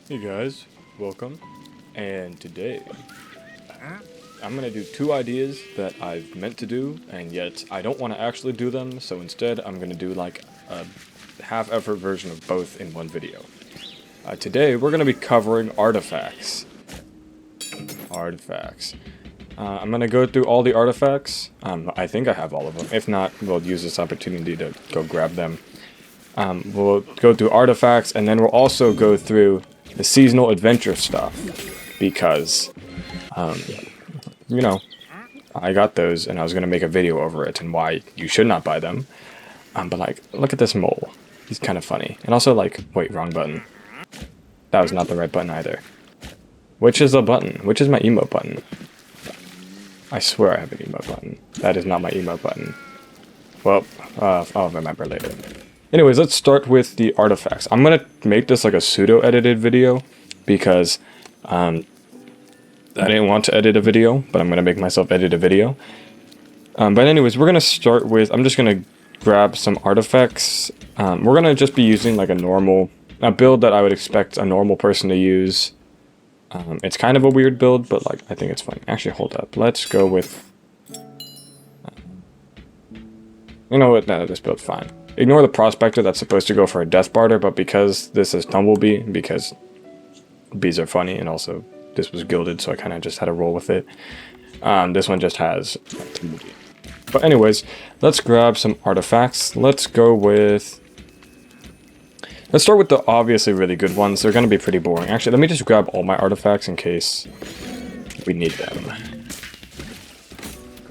Hey guys, welcome. And today, I'm gonna do two ideas that I've meant to do, and yet I don't want to actually do them, so instead I'm gonna do like a half-effort version of both in one video. Today, we're gonna be covering artifacts. I'm gonna go through all the artifacts. I think I have all of them. If not, we'll use this opportunity to go grab them. We'll go through artifacts, and then we'll also go through the seasonal adventure stuff, because, you know, I got those, and I was going to make a video over it, and why you should not buy them. But, like, look at this mole. He's kind of funny. And also, like, wait, wrong button. That was not the right button either. Which is the button? Which is my emote button? I swear I have an emote button. That is not my emote button. Well, I'll remember later. Anyways, let's start with the artifacts. I'm gonna make this like a pseudo-edited video because I didn't want to edit a video, but I'm gonna make myself edit a video. But anyways, we're gonna start with, I'm just gonna grab some artifacts. We're gonna just be using like a build that I would expect a normal person to use. It's kind of a weird build, but like I think it's fun. Actually, hold up. Let's go with. You know what? No, this build's fine. Ignore the prospector that's supposed to go for a death barter, but because this is Tumblebee, because bees are funny, and also this was gilded, so I kind of just had to roll with it. This one just has Tumblebee. But anyways, let's grab some artifacts. Let's start with the obviously really good ones. They're going to be pretty boring. Actually, let me just grab all my artifacts in case we need them.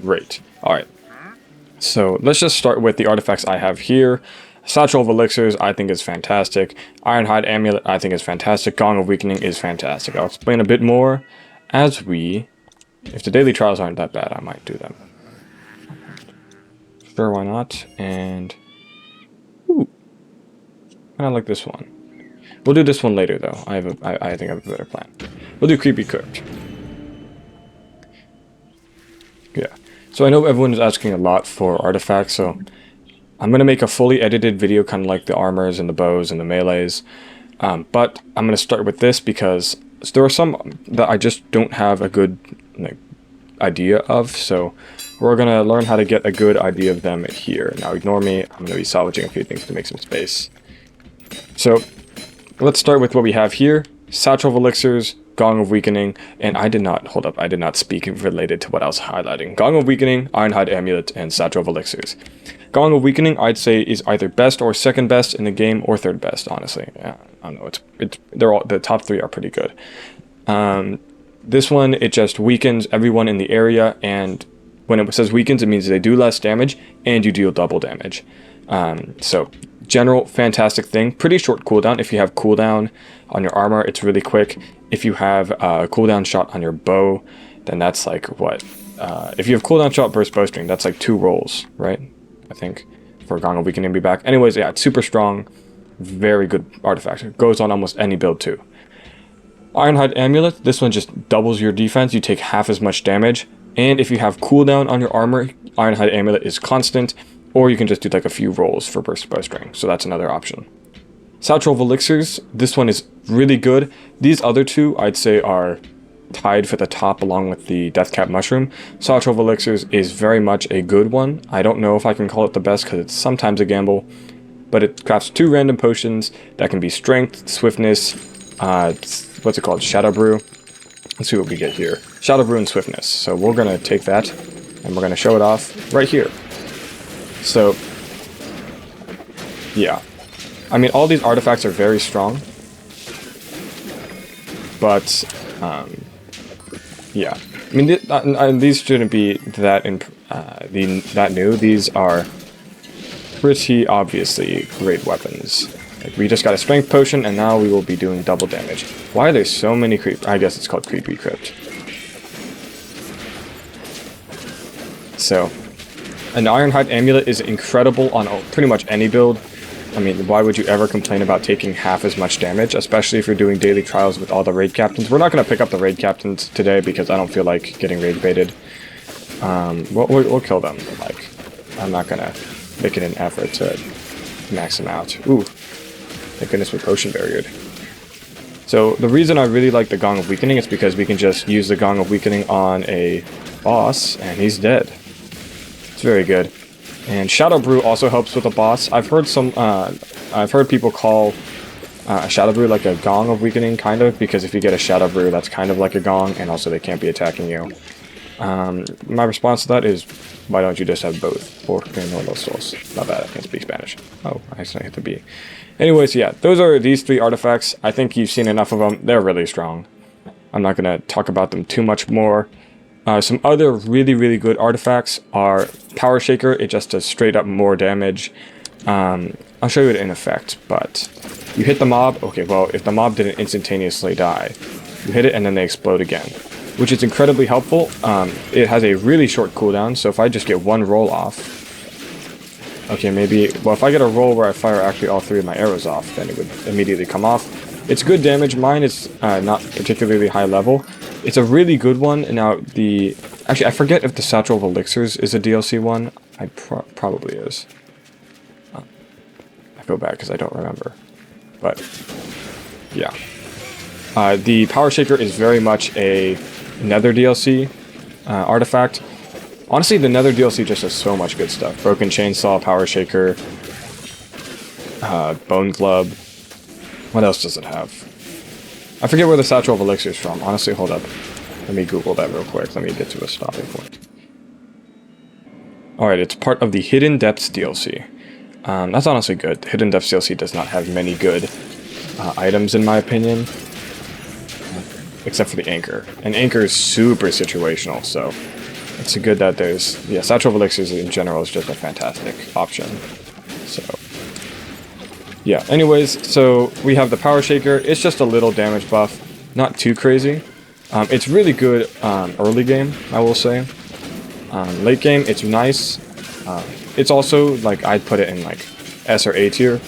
Great. Alright. So let's just start with the artifacts I have here. Satchel of Elixirs I think is fantastic. Ironhide Amulet I think is fantastic. Gong of Weakening is fantastic. I'll explain a bit more as if the daily trials aren't that bad, I might do them. Sure, why not? And ooh, I like this one. We'll do this one later though. I think I have a better plan. We'll do Creepy Crypt. Yeah. So I know everyone is asking a lot for artifacts, so I'm going to make a fully edited video, kind of like the armors and the bows and the melees. But I'm going to start with this because there are some that I just don't have a good idea of, so we're going to learn how to get a good idea of them here. Now ignore me, I'm going to be salvaging a few things to make some space. So let's start with what we have here. Satchel of Elixirs, Gong of Weakening, and I did not speak related to what I was highlighting. Gong of Weakening, Ironhide Amulet, and Satchel of Elixirs. Gong of Weakening, I'd say, is either best or second best in the game, or third best, honestly. I don't know, they're all, the top three are pretty good. This one, it just weakens everyone in the area, and when it says weakens, it means they do less damage, and you deal double damage. So, general, fantastic thing. Pretty short cooldown. If you have cooldown on your armor, it's really quick. If you have a cooldown shot on your bow, then that's like what? If you have cooldown shot burst bowstring, that's like 2 rolls, right? I think, for Gong of Weakening to be back. Anyways, yeah, it's super strong. Very good artifact. It goes on almost any build too. Ironhide Amulet, this one just doubles your defense. You take half as much damage. And if you have cooldown on your armor, Ironhide Amulet is constant. Or you can just do like a few rolls for burst bowstring. So that's another option. Satchel of Elixirs, this one is really good. These other two, I'd say, are tied for the top along with the Deathcap Mushroom. Satchel of Elixirs is very much a good one. I don't know if I can call it the best because it's sometimes a gamble, but it crafts 2 random potions that can be Strength, Swiftness, what's it called? Shadow Brew. Let's see what we get here. Shadow Brew and Swiftness. So we're going to take that and we're going to show it off right here. So, yeah. I mean, all these artifacts are very strong, but, yeah. I mean, these shouldn't be that new. These are pretty obviously great weapons. Like, we just got a strength potion, and now we will be doing double damage. Why are there so many I guess it's called Creepy Crypt. So, an Ironhide Amulet is incredible on pretty much any build. I mean, why would you ever complain about taking half as much damage, especially if you're doing daily trials with all the raid captains? We're not going to pick up the raid captains today because I don't feel like getting raid baited. We'll kill them. Like, I'm not going to make it an effort to max them out. Ooh, thank goodness we're potion barriered. So the reason I really like the Gong of Weakening is because we can just use the Gong of Weakening on a boss, and he's dead. It's very good. And Shadow Brew also helps with a boss. I've heard people call a Shadow Brew like a Gong of Weakening, kind of, because if you get a Shadow Brew, that's kind of like a Gong, and also they can't be attacking you. My response to that is, why don't you just have both? Porque no los dos. Not bad, I can speak Spanish. Oh, I accidentally hit the B. Anyways, yeah, those are these 3 artifacts. I think you've seen enough of them. They're really strong. I'm not going to talk about them too much more. Some other really, really good artifacts are Power Shaker. It just does straight up more damage. I'll show you it in effect, but you hit the mob. Okay, well, if the mob didn't instantaneously die, you hit it and then they explode again, which is incredibly helpful. It has a really short cooldown, so if I just get 1 roll off, okay, maybe, well, if I get a roll where I fire actually all 3 of my arrows off, then it would immediately come off. It's good damage. Mine is not particularly high level. It's a really good one. Now, actually, I forget if the Satchel of Elixirs is a DLC one. I probably is. I go back because I don't remember. But, yeah. The Power Shaker is very much a Nether DLC artifact. Honestly, the Nether DLC just has so much good stuff. Broken Chainsaw, Power Shaker, Bone Club. What else does it have? I forget where the Satchel of Elixir is from. Honestly, hold up. Let me Google that real quick. Let me get to a stopping point. Alright, it's part of the Hidden Depths DLC. That's honestly good. The Hidden Depths DLC does not have many good items, in my opinion. Except for the Anchor. And Anchor is super situational, so it's good that there's... Yeah, Satchel of Elixirs in general is just a fantastic option. So... yeah, anyways, so we have the Power Shaker. It's just a little damage buff. Not too crazy. It's really good early game, I will say. Late game, it's nice. It's also, like, I'd put it in, like, S or A tier.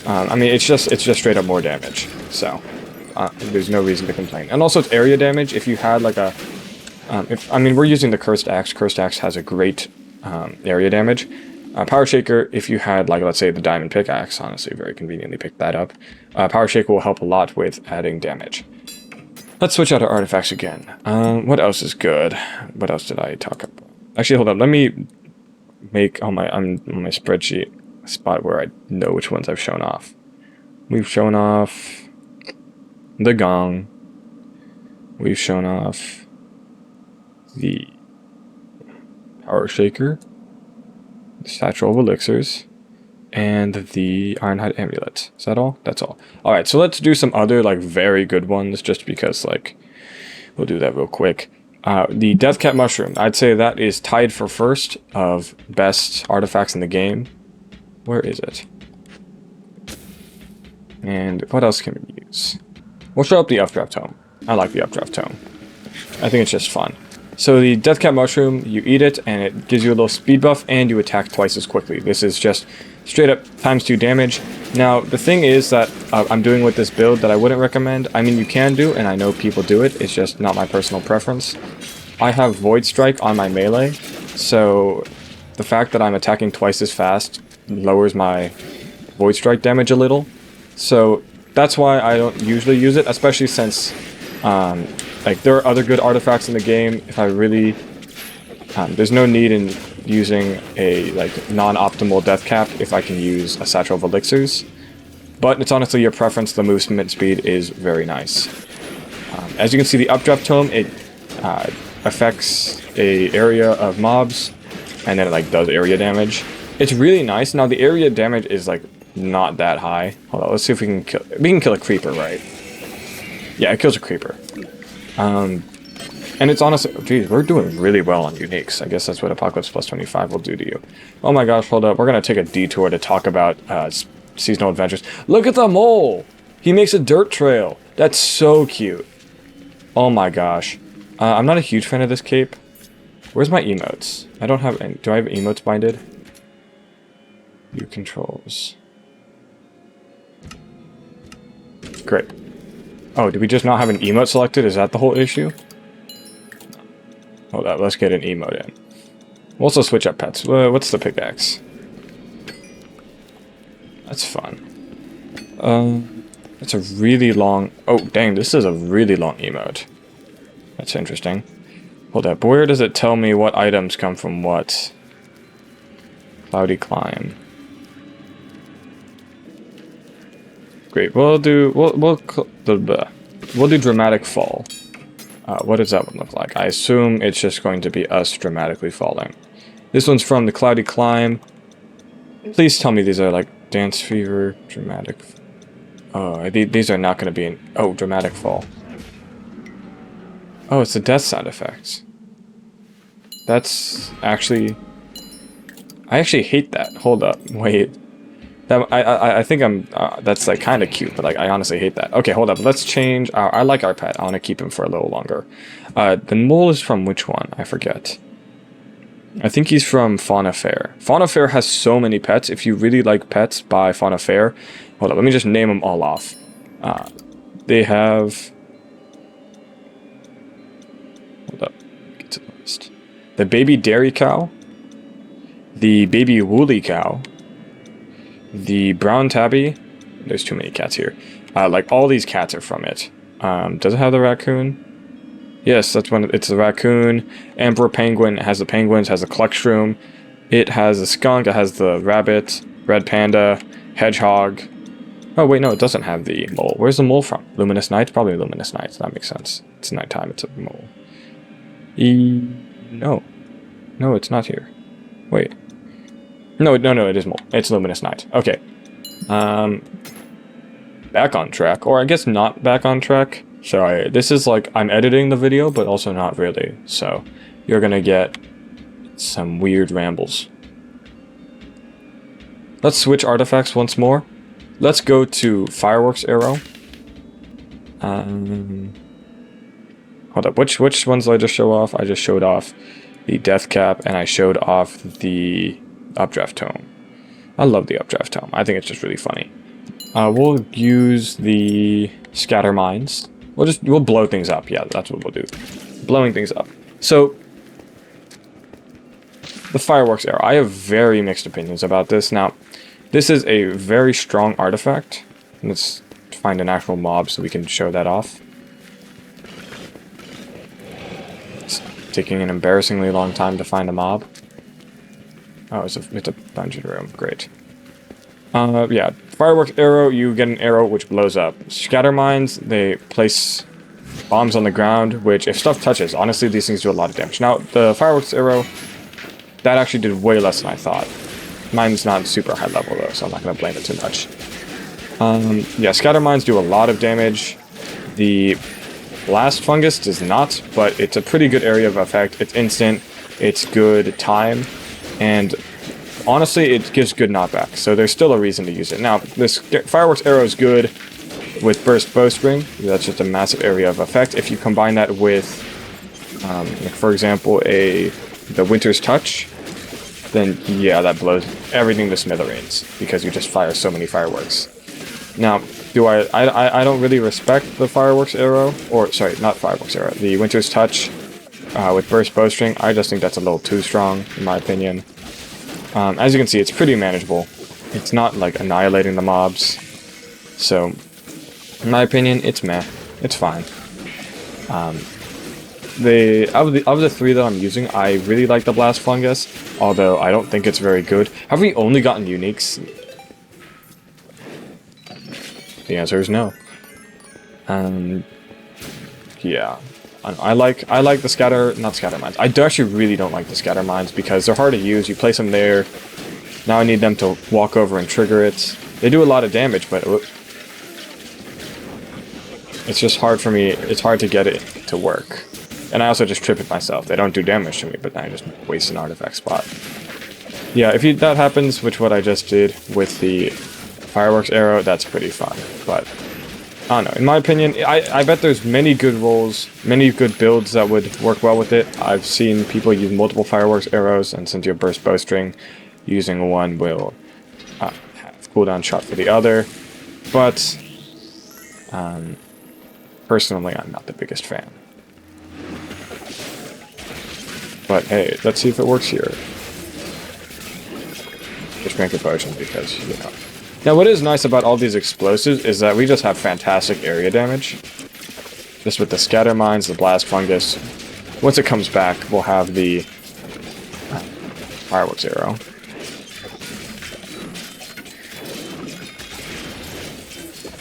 I mean, it's just straight up more damage. So, there's no reason to complain. And also, it's area damage. If you had, like, a... I mean, we're using the Cursed Axe. Cursed Axe has a great area damage. Power Shaker, if you had, like, let's say the Diamond Pickaxe, honestly, very conveniently picked that up. Power Shaker will help a lot with adding damage. Let's switch out our artifacts again. What else is good? What else did I talk about? Actually, hold up. Let me make on my spreadsheet a spot where I know which ones I've shown off. We've shown off the Gong. We've shown off the Power Shaker, the Satchel of Elixirs, and the Ironhide Amulet. Is that all? That's all. Alright, so let's do some other, like, very good ones, just because, like, we'll do that real quick. The Deathcap Mushroom. I'd say that is tied for first of best artifacts in the game. Where is it? And what else can we use? We'll show up the Updraft Tome. I like the Updraft Tome. I think it's just fun. So the Deathcap Mushroom, you eat it, and it gives you a little speed buff, and you attack twice as quickly. This is just straight up ×2 damage. Now, the thing is that I'm doing with this build that I wouldn't recommend. I mean, you can do, and I know people do it, it's just not my personal preference. I have Void Strike on my melee, so the fact that I'm attacking twice as fast lowers my Void Strike damage a little. So that's why I don't usually use it, especially since... like, there are other good artifacts in the game. If I really... there's no need in using a, like, non-optimal death cap if I can use a Satchel of Elixirs. But it's honestly your preference. The movement speed is very nice. As you can see, the Updraft Tome, it affects a area of mobs, and then it, like, does area damage. It's really nice. Now, the area damage is, like, not that high. Hold on, let's see if we can kill... We can kill a creeper, right? Yeah, it kills a creeper. And it's honestly... Geez, we're doing really well on uniques. I guess that's what Apocalypse Plus 25 will do to you. Oh my gosh, hold up. We're going to take a detour to talk about seasonal adventures. Look at the mole! He makes a dirt trail. That's so cute. Oh my gosh. I'm not a huge fan of this cape. Where's my emotes? I don't have any... Do I have emotes binded? View controls. Great. Oh, did we just not have an emote selected? Is that the whole issue? Hold up, let's get an emote in. We'll also switch up pets. What's the pickaxe? That's fun. It's a really long... Oh, dang, this is a really long emote. That's interesting. Hold up, where does it tell me what items come from what? Cloudy climb. Great, we'll do dramatic fall. What does that one look like? I assume it's just going to be us dramatically falling. This one's from the Cloudy Climb. Please tell me these are like Dance Fever, dramatic. Oh, these are not going to be in. Oh, dramatic fall. Oh, it's the death sound effects. That's actually... I actually hate that. Hold up, wait. That I think I'm... that's like kind of cute, but like I honestly hate that. Okay, hold up. Let's change... I like our pet. I want to keep him for a little longer. The mole is from which one? I forget. I think he's from Fauna Fair. Fauna Fair has so many pets. If you really like pets, buy Fauna Fair. Hold up, let me just name them all off. They have... Hold up, get to the list. The baby dairy cow. The baby woolly cow. The brown tabby. There's too many cats here. Like all these cats are from it. Does it have the raccoon? Yes, that's when it's the raccoon. Emperor penguin has the penguins, has the cluckshroom. It has the skunk, it has the rabbit, red panda, hedgehog. Oh wait, no, it doesn't have the mole. Where's the mole from? Luminous Nights? Probably Luminous Nights, that makes sense. It's nighttime, it's a mole. No. No, it's not here. Wait. No, it is mole. It's Luminous Night. Okay. Back on track. Or I guess not back on track. Sorry, this is like, I'm editing the video, but also not really. So, you're gonna get some weird rambles. Let's switch artifacts once more. Let's go to Fireworks Arrow. Hold up, which ones did I just show off? I just showed off the Death Cap, and I showed off the Updraft Tome. I love the Updraft Tome. I think it's just really funny. We'll use the Scatter Mines. We'll blow things up. Yeah, that's what we'll do. Blowing things up. So, the Fireworks Arrow. I have very mixed opinions about this. Now, this is a very strong artifact. Let's find an actual mob so we can show that off. It's taking an embarrassingly long time to find a mob. Oh, it's a dungeon room. Great. Yeah, Fireworks Arrow, you get an arrow which blows up. Scatter Mines, they place bombs on the ground, which if stuff touches, honestly, these things do a lot of damage. Now, the Fireworks Arrow, that actually did way less than I thought. Mine's not super high level though, so I'm not going to blame it too much. Yeah, Scatter Mines do a lot of damage. The Blast Fungus does not, but it's a pretty good area of effect. It's instant, it's good time, and honestly, it gives good knockback, so there's still a reason to use it. Now, this Fireworks Arrow is good with Burst Bowstring. That's just a massive area of effect. If you combine that with, like for example, the Winter's Touch, then yeah, that blows everything to smithereens, because you just fire so many fireworks. Now, I don't really respect the Fireworks Arrow, or sorry, not Fireworks Arrow, the Winter's Touch with Burst Bowstring. I just think that's a little too strong, in my opinion. As you can see, it's pretty manageable. It's not like annihilating the mobs. So, in my opinion, it's meh. It's fine. Of the three that I'm using, I really like the Blast Fungus, although I don't think it's very good. Have we only gotten uniques? The answer is no. Yeah. I like the not scatter mines. I actually really don't like the scatter mines because they're hard to use. You place them there. Now I need them to walk over and trigger it. They do a lot of damage, but it's just hard for me. It's hard to get it to work. And I also just trip it myself. They don't do damage to me, but I just waste an artifact spot. Yeah, if that happens, which what I just did with the Fireworks Arrow, that's pretty fun. But I don't know. In my opinion, I bet there's many good rolls, many good builds that would work well with it. I've seen people use multiple Fireworks Arrows, and since you have Burst Bowstring, using one will have cooldown shot for the other. But personally, I'm not the biggest fan. But hey, let's see if it works here. Just drink a potion because, you know, Now, what is nice about all these explosives is that we just have fantastic area damage. Just with the scatter mines, the blast fungus. Once it comes back, we'll have the fireworks arrow.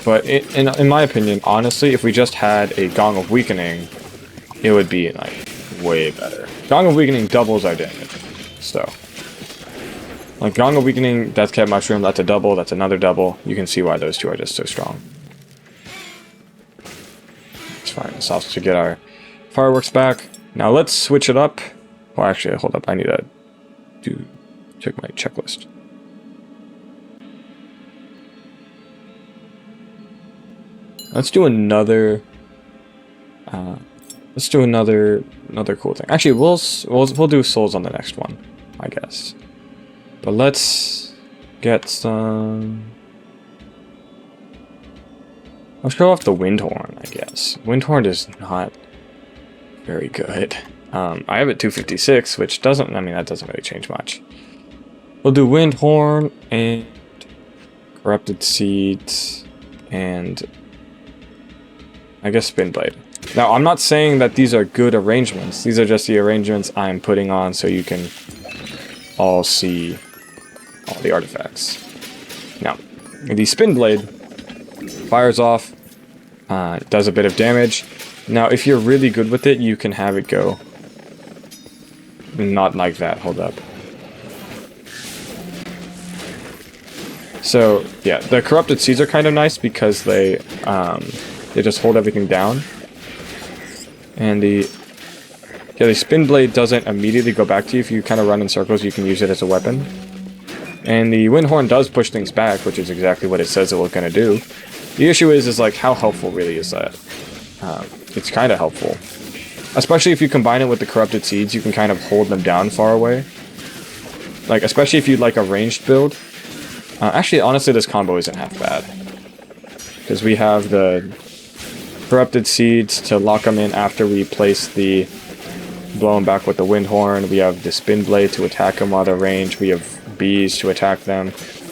But in my opinion, honestly, if we just had a Gong of Weakening, it would be like way better. Gong of Weakening doubles our damage. So, like Gong of Weakening, Death Cap Mushroom, that's a double, that's another double. You can see why those two are just so strong. It's fine. This helps to get our fireworks back. Now let's switch it up. Well, actually, hold up. I need to check my checklist. Let's do another. Let's do another cool thing. Actually, we'll do souls on the next one, I guess. But let's get some. I'll show off the wind horn, I guess. Wind horn is not very good. I have it 256, which doesn't. I mean, that doesn't really change much. We'll do wind horn and corrupted seeds and I guess spin blade. Now, I'm not saying that these are good arrangements. These are just the arrangements I'm putting on so you can all see all the artifacts. Now, the spin blade fires off, does a bit of damage. Now, if you're really good with it, you can have it go. Not like that. Hold up. So, yeah, the corrupted seeds are kind of nice because they just hold everything down. And the spin blade doesn't immediately go back to you. If you kind of run in circles, you can use it as a weapon. And the wind horn does push things back, which is exactly what it says it was going to do. The issue is like, how helpful really is that? It's kind of helpful. Especially if you combine it with the corrupted seeds, you can kind of hold them down far away. Like, especially if you like a ranged build. Actually, honestly, this combo isn't half bad. Because we have the corrupted seeds to lock them in after we place the blow them back with the wind horn. We have the spin blade to attack them while they're ranged. We have bees to attack them.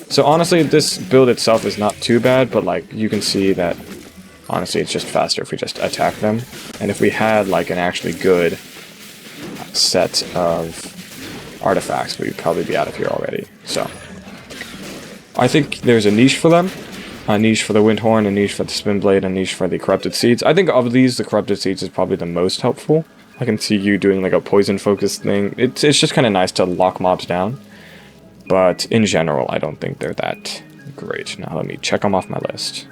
So honestly, this build itself is not too bad, but like you can see that honestly it's just faster if we just attack them. And if we had like an actually good set of artifacts, we'd probably be out of here already. So I think there's a niche for them. A niche for the wind horn, a niche for the spin blade, a niche for the corrupted seeds. I think of these, the corrupted seeds is probably the most helpful. I can see you doing like a poison focused thing. It's just kind of nice to lock mobs down. But in general, I don't think they're that great. Now let me check them off my list.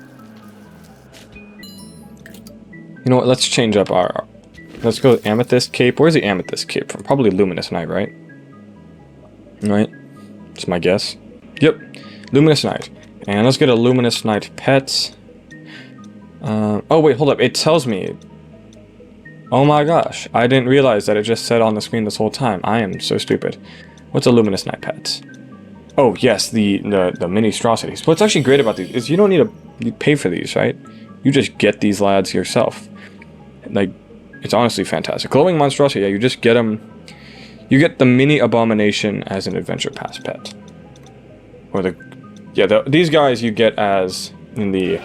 You know what, let's change up our... Let's go Amethyst Cape. Where's the Amethyst Cape from? Probably Luminous Night, right? Right? That's my guess. Yep, Luminous Night. And let's get a Luminous Night pet. Oh wait, hold up. It tells me. Oh my gosh. I didn't realize that it just said on the screen this whole time. I am so stupid. What's a Luminous Night pet? Oh yes, the mini Strosities. What's actually great about these is you don't need to pay for these, right? You just get these lads yourself. Like, it's honestly fantastic. Glowing Monstrosity, yeah, you just get them. You get the mini Abomination as an Adventure Pass pet. Or these guys you get as in the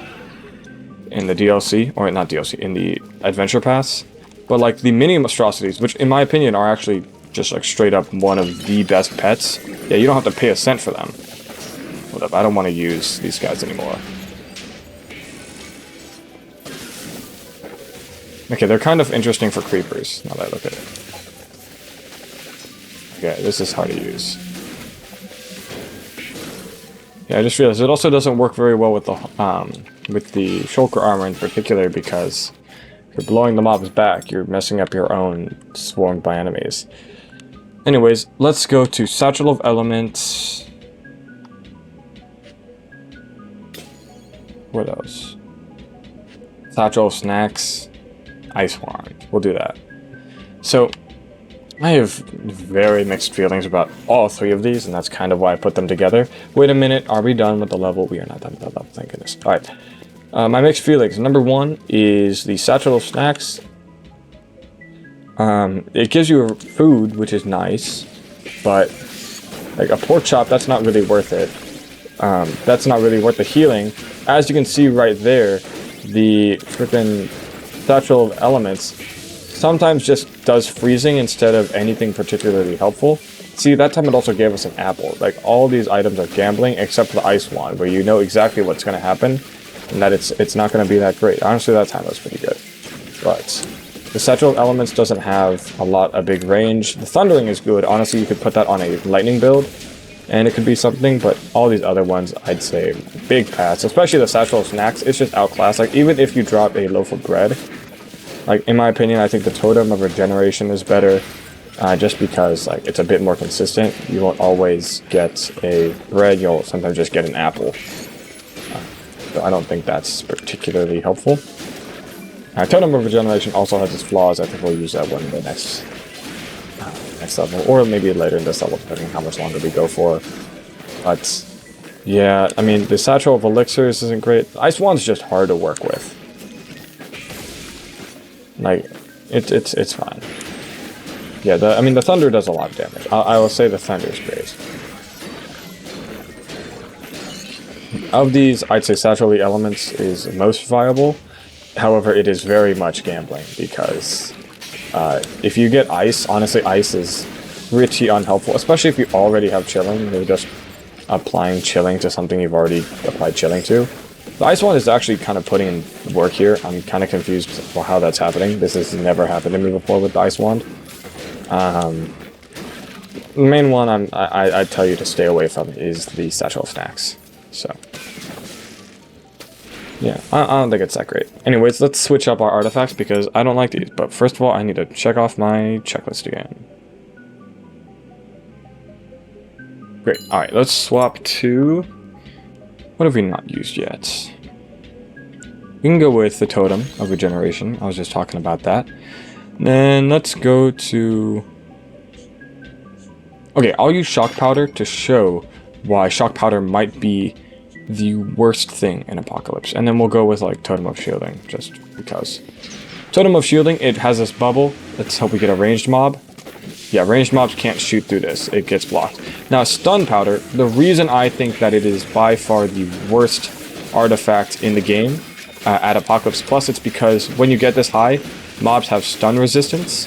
DLC, or not DLC, in the Adventure Pass. But like the mini monstrosities, which in my opinion are actually just like straight up one of the best pets. Yeah, you don't have to pay a cent for them. Hold up, I don't want to use these guys anymore. Okay, they're kind of interesting for creepers, now that I look at it. Okay, this is hard to use. Yeah, I just realized it also doesn't work very well with the shulker armor in particular, because if you're blowing the mobs back, you're messing up your own swarmed by enemies. Anyways, let's go to Satchel of Elements. What are those? Satchel of Snacks. Ice Wand. We'll do that. So, I have very mixed feelings about all three of these, and that's kind of why I put them together. Wait a minute, are we done with the level? We are not done with the level, thank goodness. Alright, my mixed feelings. Number one is the Satchel of Snacks. It gives you food, which is nice, but like a pork chop, that's not really worth it. that's not really worth the healing. As you can see right there, the freaking Satchel of Elements sometimes just does freezing instead of anything particularly helpful. See, that time it also gave us an apple. Like, all these items are gambling except for the Ice Wand, where you know exactly what's going to happen, and that it's not going to be that great. Honestly, that time was pretty good. But the Satchel of Elements doesn't have a big range. The Thundering is good. Honestly, you could put that on a Lightning build, and it could be something, but all these other ones, I'd say big pass. Especially the Satchel of Snacks, it's just outclassed. Like, even if you drop a loaf of bread, like, in my opinion, I think the Totem of Regeneration is better. Just because, like, it's a bit more consistent. You won't always get a bread, you'll sometimes just get an apple. So I don't think that's particularly helpful. Totem of Regeneration also has its flaws. I think we'll use that one in the next level, or maybe later in this level, depending on how much longer we go for. But, yeah, I mean, the Satchel of Elixirs isn't great. Ice Wand's just hard to work with. Like, it's fine. Yeah, I mean, the Thunder does a lot of damage. I will say the Thunder is great. Of these, I'd say Satchel of the Elements is most viable. However, it is very much gambling, because if you get Ice, honestly, Ice is pretty unhelpful, especially if you already have Chilling. You're just applying Chilling to something you've already applied Chilling to. The Ice Wand is actually kind of putting in work here. I'm kind of confused for how that's happening. This has never happened to me before with the Ice Wand. The main one I'd tell you to stay away from is the Satchel of Snacks. So, yeah, I don't think it's that great. Anyways, let's switch up our artifacts because I don't like these. But first of all, I need to check off my checklist again. Great. Alright, let's swap to... What have we not used yet? We can go with the Totem of Regeneration. I was just talking about that. Then let's go to... Okay, I'll use Shock Powder to show why Shock Powder might be the worst thing in Apocalypse. And then we'll go with, like, Totem of Shielding, just because. Totem of Shielding, it has this bubble. Let's hope we get a ranged mob. Yeah, ranged mobs can't shoot through this. It gets blocked. Now, Stun Powder, the reason I think that it is by far the worst artifact in the game at Apocalypse Plus, it's because when you get this high, mobs have stun resistance,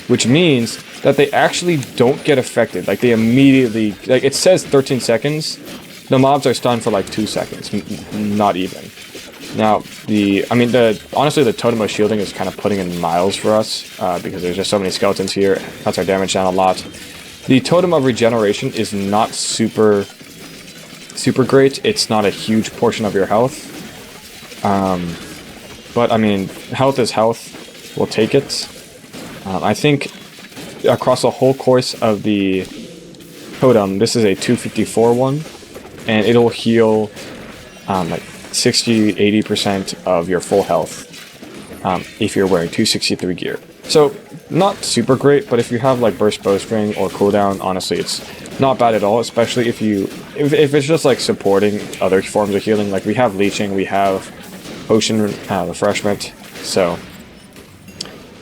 which means that they actually don't get affected. Like, they immediately... Like, it says 13 seconds. The mobs are stunned for, like, 2 seconds. Not even. Now, honestly, the Totem of Shielding is kind of putting in miles for us, because there's just so many skeletons here. It cuts our damage down a lot. The Totem of Regeneration is not super great. It's not a huge portion of your health. But, I mean, health is health. We'll take it. I think across the whole course of the Totem, this is a 254 one, and it'll heal like 60-80% of your full health if you're wearing 263 gear. So, not super great, but if you have like Burst Bowstring or Cooldown, honestly, it's not bad at all, especially if it's just like supporting other forms of healing. Like, we have Leeching, we have Potion Refreshment, so...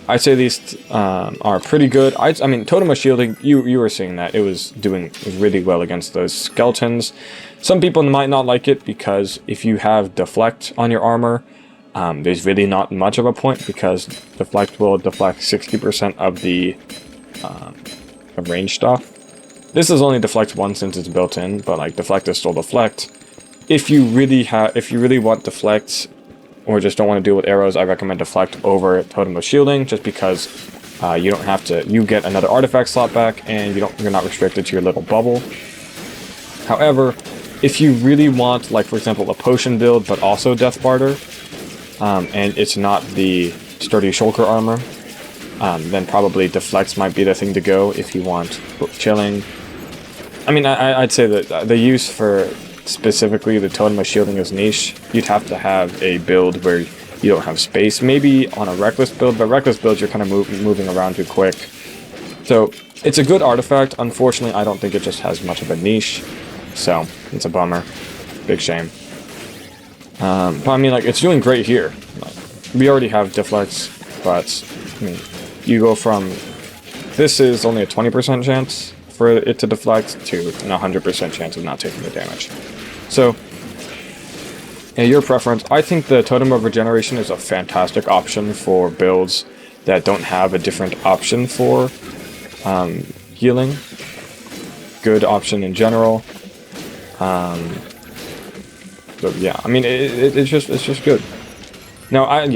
I'd say these are pretty good. I mean, Totem of Shielding, you were seeing that. It was doing really well against those skeletons. Some people might not like it because if you have Deflect on your armor, there's really not much of a point because Deflect will deflect 60% of the range stuff. This is only Deflect 1 since it's built in, but like Deflect is still Deflect. If you really want Deflect, or just don't want to deal with arrows, I recommend Deflect over Totem of Shielding, just because you don't have to... You get another artifact slot back, and you're not restricted to your little bubble. However, if you really want, like, for example, a potion build, but also Death Barter, and it's not the Sturdy Shulker armor, then probably Deflect might be the thing to go if you want Chilling. I mean, I'd say that the use for... specifically the Totem of Shielding is niche. You'd have to have a build where you don't have space. Maybe on a Reckless build, but Reckless builds you're kind of moving around too quick. So, it's a good artifact. Unfortunately, I don't think it just has much of a niche. So, it's a bummer. Big shame. But I mean, like, it's doing great here. Like, we already have Deflects, but, I mean, you go from... This is only a 20% chance for it to deflect to an 100% chance of not taking the damage. So, yeah, your preference. I think the Totem of Regeneration is a fantastic option for builds that don't have a different option for healing. Good option in general. So yeah, I mean it's just good. Now I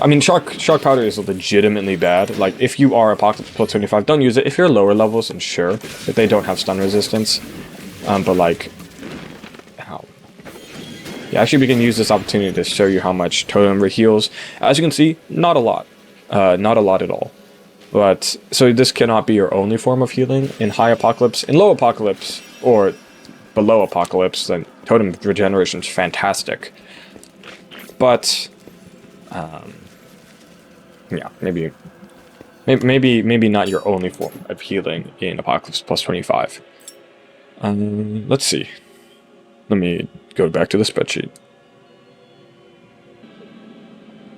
mean shark powder is legitimately bad. Like if you are Apocalypse plus 25, don't use it. If you're lower levels, and sure, if they don't have stun resistance, but like, how? Yeah, actually we can use this opportunity to show you how much Totem heals. As you can see, not a lot, not a lot at all. But so this cannot be your only form of healing in high Apocalypse. In low Apocalypse or below Apocalypse, then Totem Regeneration is fantastic. But yeah, maybe not your only form of healing in Apocalypse plus 25. Let's see. Let me go back to the spreadsheet.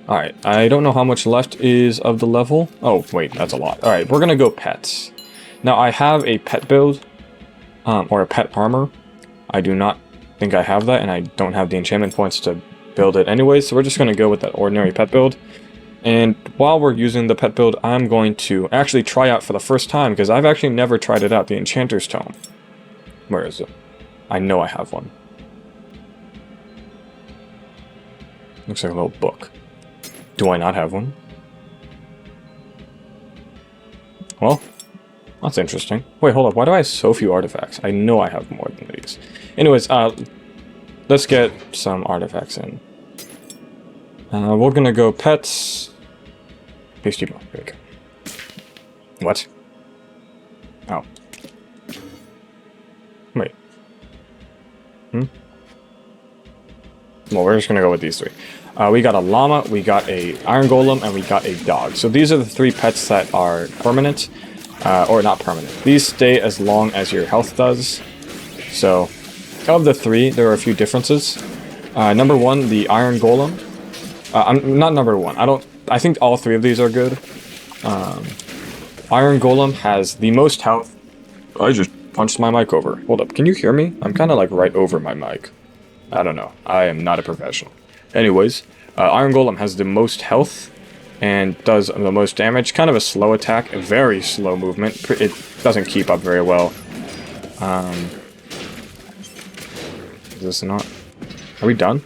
Alright, I don't know how much left is of the level. Oh, wait, that's a lot. Alright, we're gonna go pets. Now, I have a pet build, or a pet armor. I do not think I have that, and I don't have the enchantment points to build it anyway, so we're just gonna go with that ordinary pet build. And while we're using the pet build, I'm going to actually try out for the first time, because I've actually never tried it out, the Enchanter's Tome. Where is it? I know I have one. Looks like a little book. Do I not have one? Well, that's interesting. Wait, hold up. Why do I have so few artifacts? I know I have more than these. Anyways, let's get some artifacts in. We're gonna go pets. Peace to you. Here we go. What? Oh. Wait. Well, we're just gonna go with these three. We got a llama, we got a iron golem, and we got a dog. So these are the three pets that are permanent, or not permanent. These stay as long as your health does. So, of the three, there are a few differences. Number one, the iron golem. Not number one. I think all three of these are good. Iron golem has the most health. I just punched my mic over. Hold up, can you hear me? I'm kind of like right over my mic. I don't know. I am not a professional. Anyways, Iron Golem has the most health and does the most damage. Kind of a slow attack, a very slow movement. It doesn't keep up very well. Is this not? Are we done?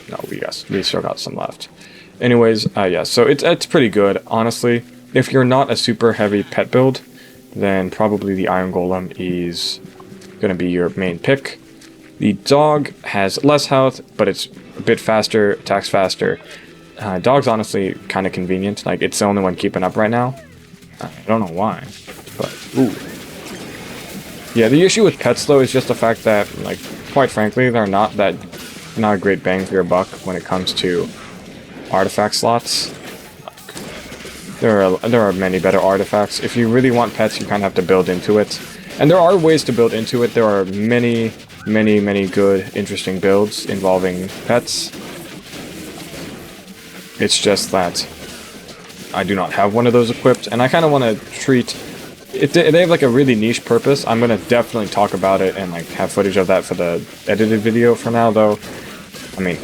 No, we still got some left. Anyways, yeah, so it's pretty good, honestly. If you're not a super heavy pet build, then probably the Iron Golem is going to be your main pick. The dog has less health, but it's a bit faster, attacks faster. Dog's honestly kind of convenient. Like, it's the only one keeping up right now. I don't know why, but ooh. Yeah, the issue with pets, though, is just the fact that, like, quite frankly, they're not a great bang for your buck when it comes to artifact slots. There are many better artifacts. If you really want pets, you kind of have to build into it. And there are ways to build into it. There are many good, interesting builds involving pets. It's just that I do not have one of those equipped, and I kind of want to treat... If they have like a really niche purpose, I'm going to definitely talk about it and like have footage of that for the edited video. For now, though, I mean,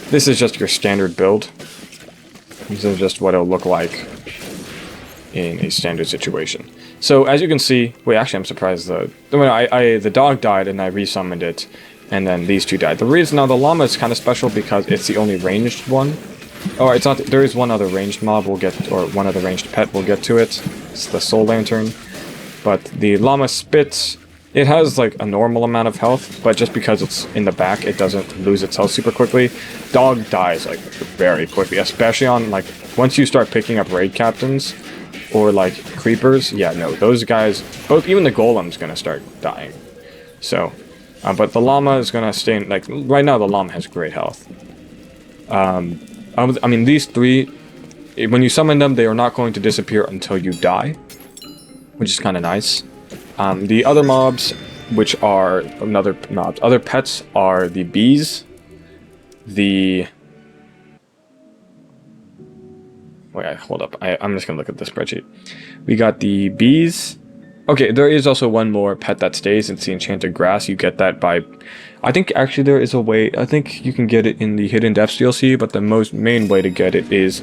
this is just your standard build. This is just what it'll look like in a standard situation. So as you can see, wait, actually I'm surprised the dog died and I resummoned it, and then these two died. The reason, now the llama is kind of special because it's the only ranged one. Oh, it's not, there is one other ranged mob we'll get, or one other ranged pet, we'll get to it. It's the soul lantern. But the llama spits, it has like a normal amount of health, but just because it's in the back, it doesn't lose its health super quickly. Dog dies like very quickly, especially on like, once you start picking up raid captains, or like creepers, yeah, no, those guys, even the golem's gonna start dying. So, but the llama is gonna stay in, like, right now the llama has great health. I mean, these three, when you summon them, they are not going to disappear until you die, which is kind of nice. The other mobs, which are other pets, are the bees, wait, hold up. I'm just gonna look at the spreadsheet. We got the bees, Okay, there is also one more pet that stays. It's the enchanted grass. You get that by, I think actually there is a way. I think you can get it in the hidden depths DLC, but the main way to get it is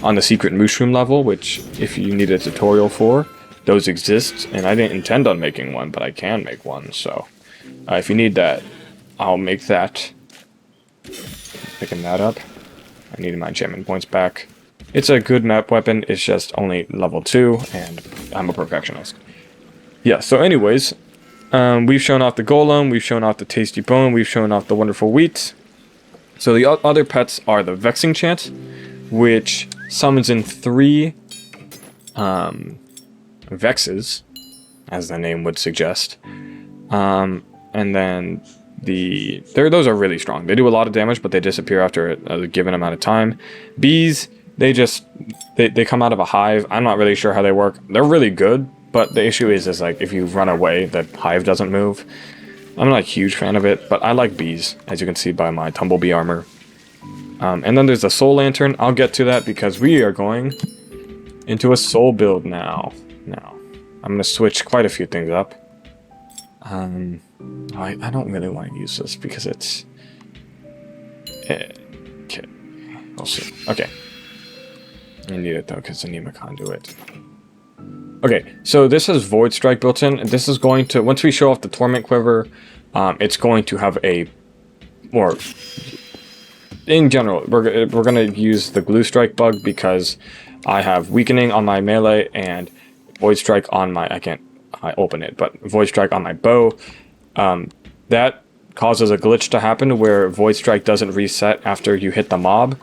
on the secret mushroom level, which if you need a tutorial for, those exist. And I didn't intend on making one, but I can make one. So if you need that, I'll make that. Picking that up. I needed my enchantment points back. It's a good map weapon. It's just only level 2, and I'm a perfectionist. Yeah, so anyways, we've shown off the golem, we've shown off the tasty bone, we've shown off the wonderful wheat. So the other pets are the vexing chant, which summons in 3 vexes, as the name would suggest. And then those are really strong. They do a lot of damage, but they disappear after a given amount of time. Bees, they come out of a hive. I'm not really sure how they work. They're really good. But the issue is like, if you run away, the hive doesn't move. I'm not a huge fan of it, but I like bees, as you can see by my tumblebee armor. And then there's the soul lantern. I'll get to that because we are going into a soul build now. I'm going to switch quite a few things up. I don't really want to use this because it's... Okay, we'll see. Okay. I need it though, because I need my conduit. Okay, so this has Void Strike built in, and this is going to, once we show off the Torment Quiver, it's going to have a more, in general, we're going to use the Glue Strike bug because I have Weakening on my melee and Void Strike on my, I open it, but Void Strike on my bow. That causes a glitch to happen where Void Strike doesn't reset after you hit the mob.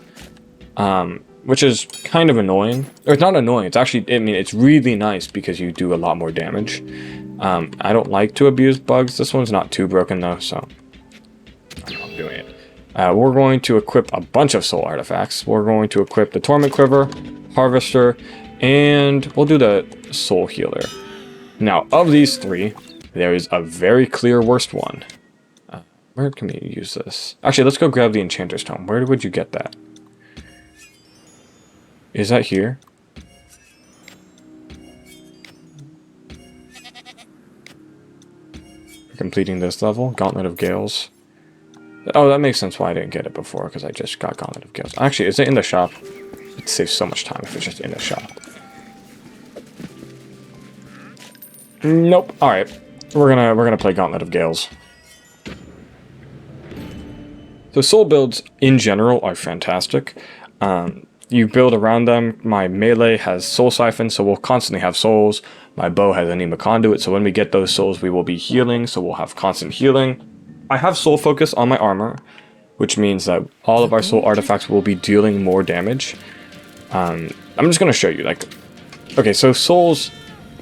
Which is kind of annoying. Or it's not annoying, it's actually, I mean, it's really nice because you do a lot more damage. I don't like to abuse bugs. This one's not too broken though, so I'm doing it. We're going to equip a bunch of soul artifacts. We're going to equip the Torment Quiver, Harvester, and we'll do the Soul Healer. Now, of these 3, there is a very clear worst one. Where can we use this? Actually, let's go grab the Enchanter's Tome. Where would you get that? Is that here? Completing this level, Gauntlet of Gales. Oh, that makes sense why I didn't get it before, because I just got Gauntlet of Gales. Actually, is it in the shop? It saves so much time if it's just in the shop. Nope. All right, we're gonna play Gauntlet of Gales. So soul builds in general are fantastic. You build around them. My melee has Soul Siphon, so we'll constantly have souls. My bow has Anima Conduit, so when we get those souls, we will be healing, so we'll have constant healing. I have Soul Focus on my armor, which means that all of our soul artifacts will be dealing more damage. I'm just going to show you, like... Okay, so souls...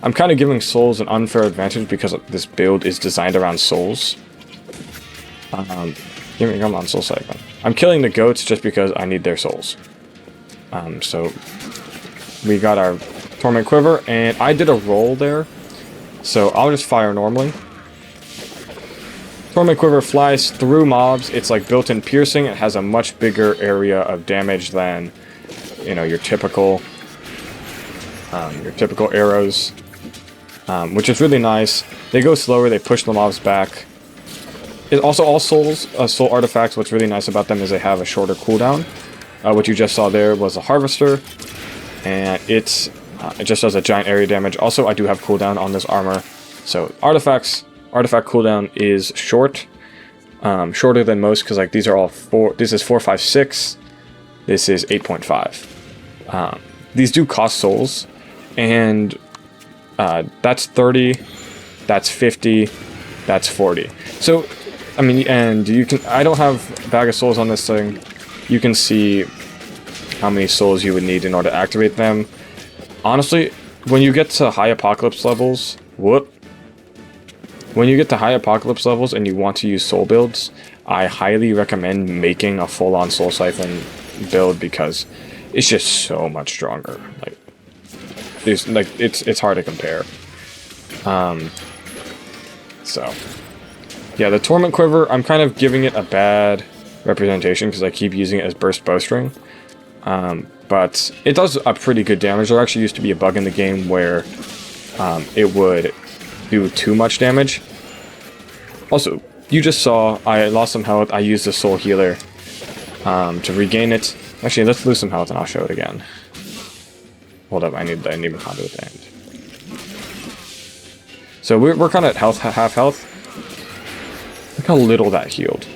I'm kind of giving souls an unfair advantage because this build is designed around souls. Come on, Soul Siphon. I'm killing the goats just because I need their souls. So we got our Torment Quiver, and I did a roll there, so I'll just fire normally. Torment Quiver flies through mobs. It's like built-in piercing. It has a much bigger area of damage than, you know, your typical arrows, which is really nice. They go slower. They push the mobs back. It also, all soul artifacts, what's really nice about them is they have a shorter cooldown. What you just saw there was a Harvester, and it just does a giant area damage. Also, I do have cooldown on this armor, so artifact cooldown is short, shorter than most, because like these are all 4. This is 4, 5, 6. This is 8.5. These do cost souls, and that's 30, that's 50, that's 40. So, I mean, and you can. I don't have Bag of Souls on this thing. You can see how many souls you would need in order to activate them. Honestly, when you get to high apocalypse levels, when you get to high apocalypse levels and you want to use soul builds, I highly recommend making a full-on Soul Siphon build because it's just so much stronger. Like, it's hard to compare. So, yeah, the Torment Quiver, I'm kind of giving it a bad representation because I keep using it as burst bowstring, but it does a pretty good damage. There actually used to be a bug in the game where it would do too much damage. Also, you just saw I lost some health. I used the soul healer to regain it. Actually, let's lose some health and I'll show it again. Hold up, I need the Anima Conduit at the end. So we're kind of at half health. Look how little that healed.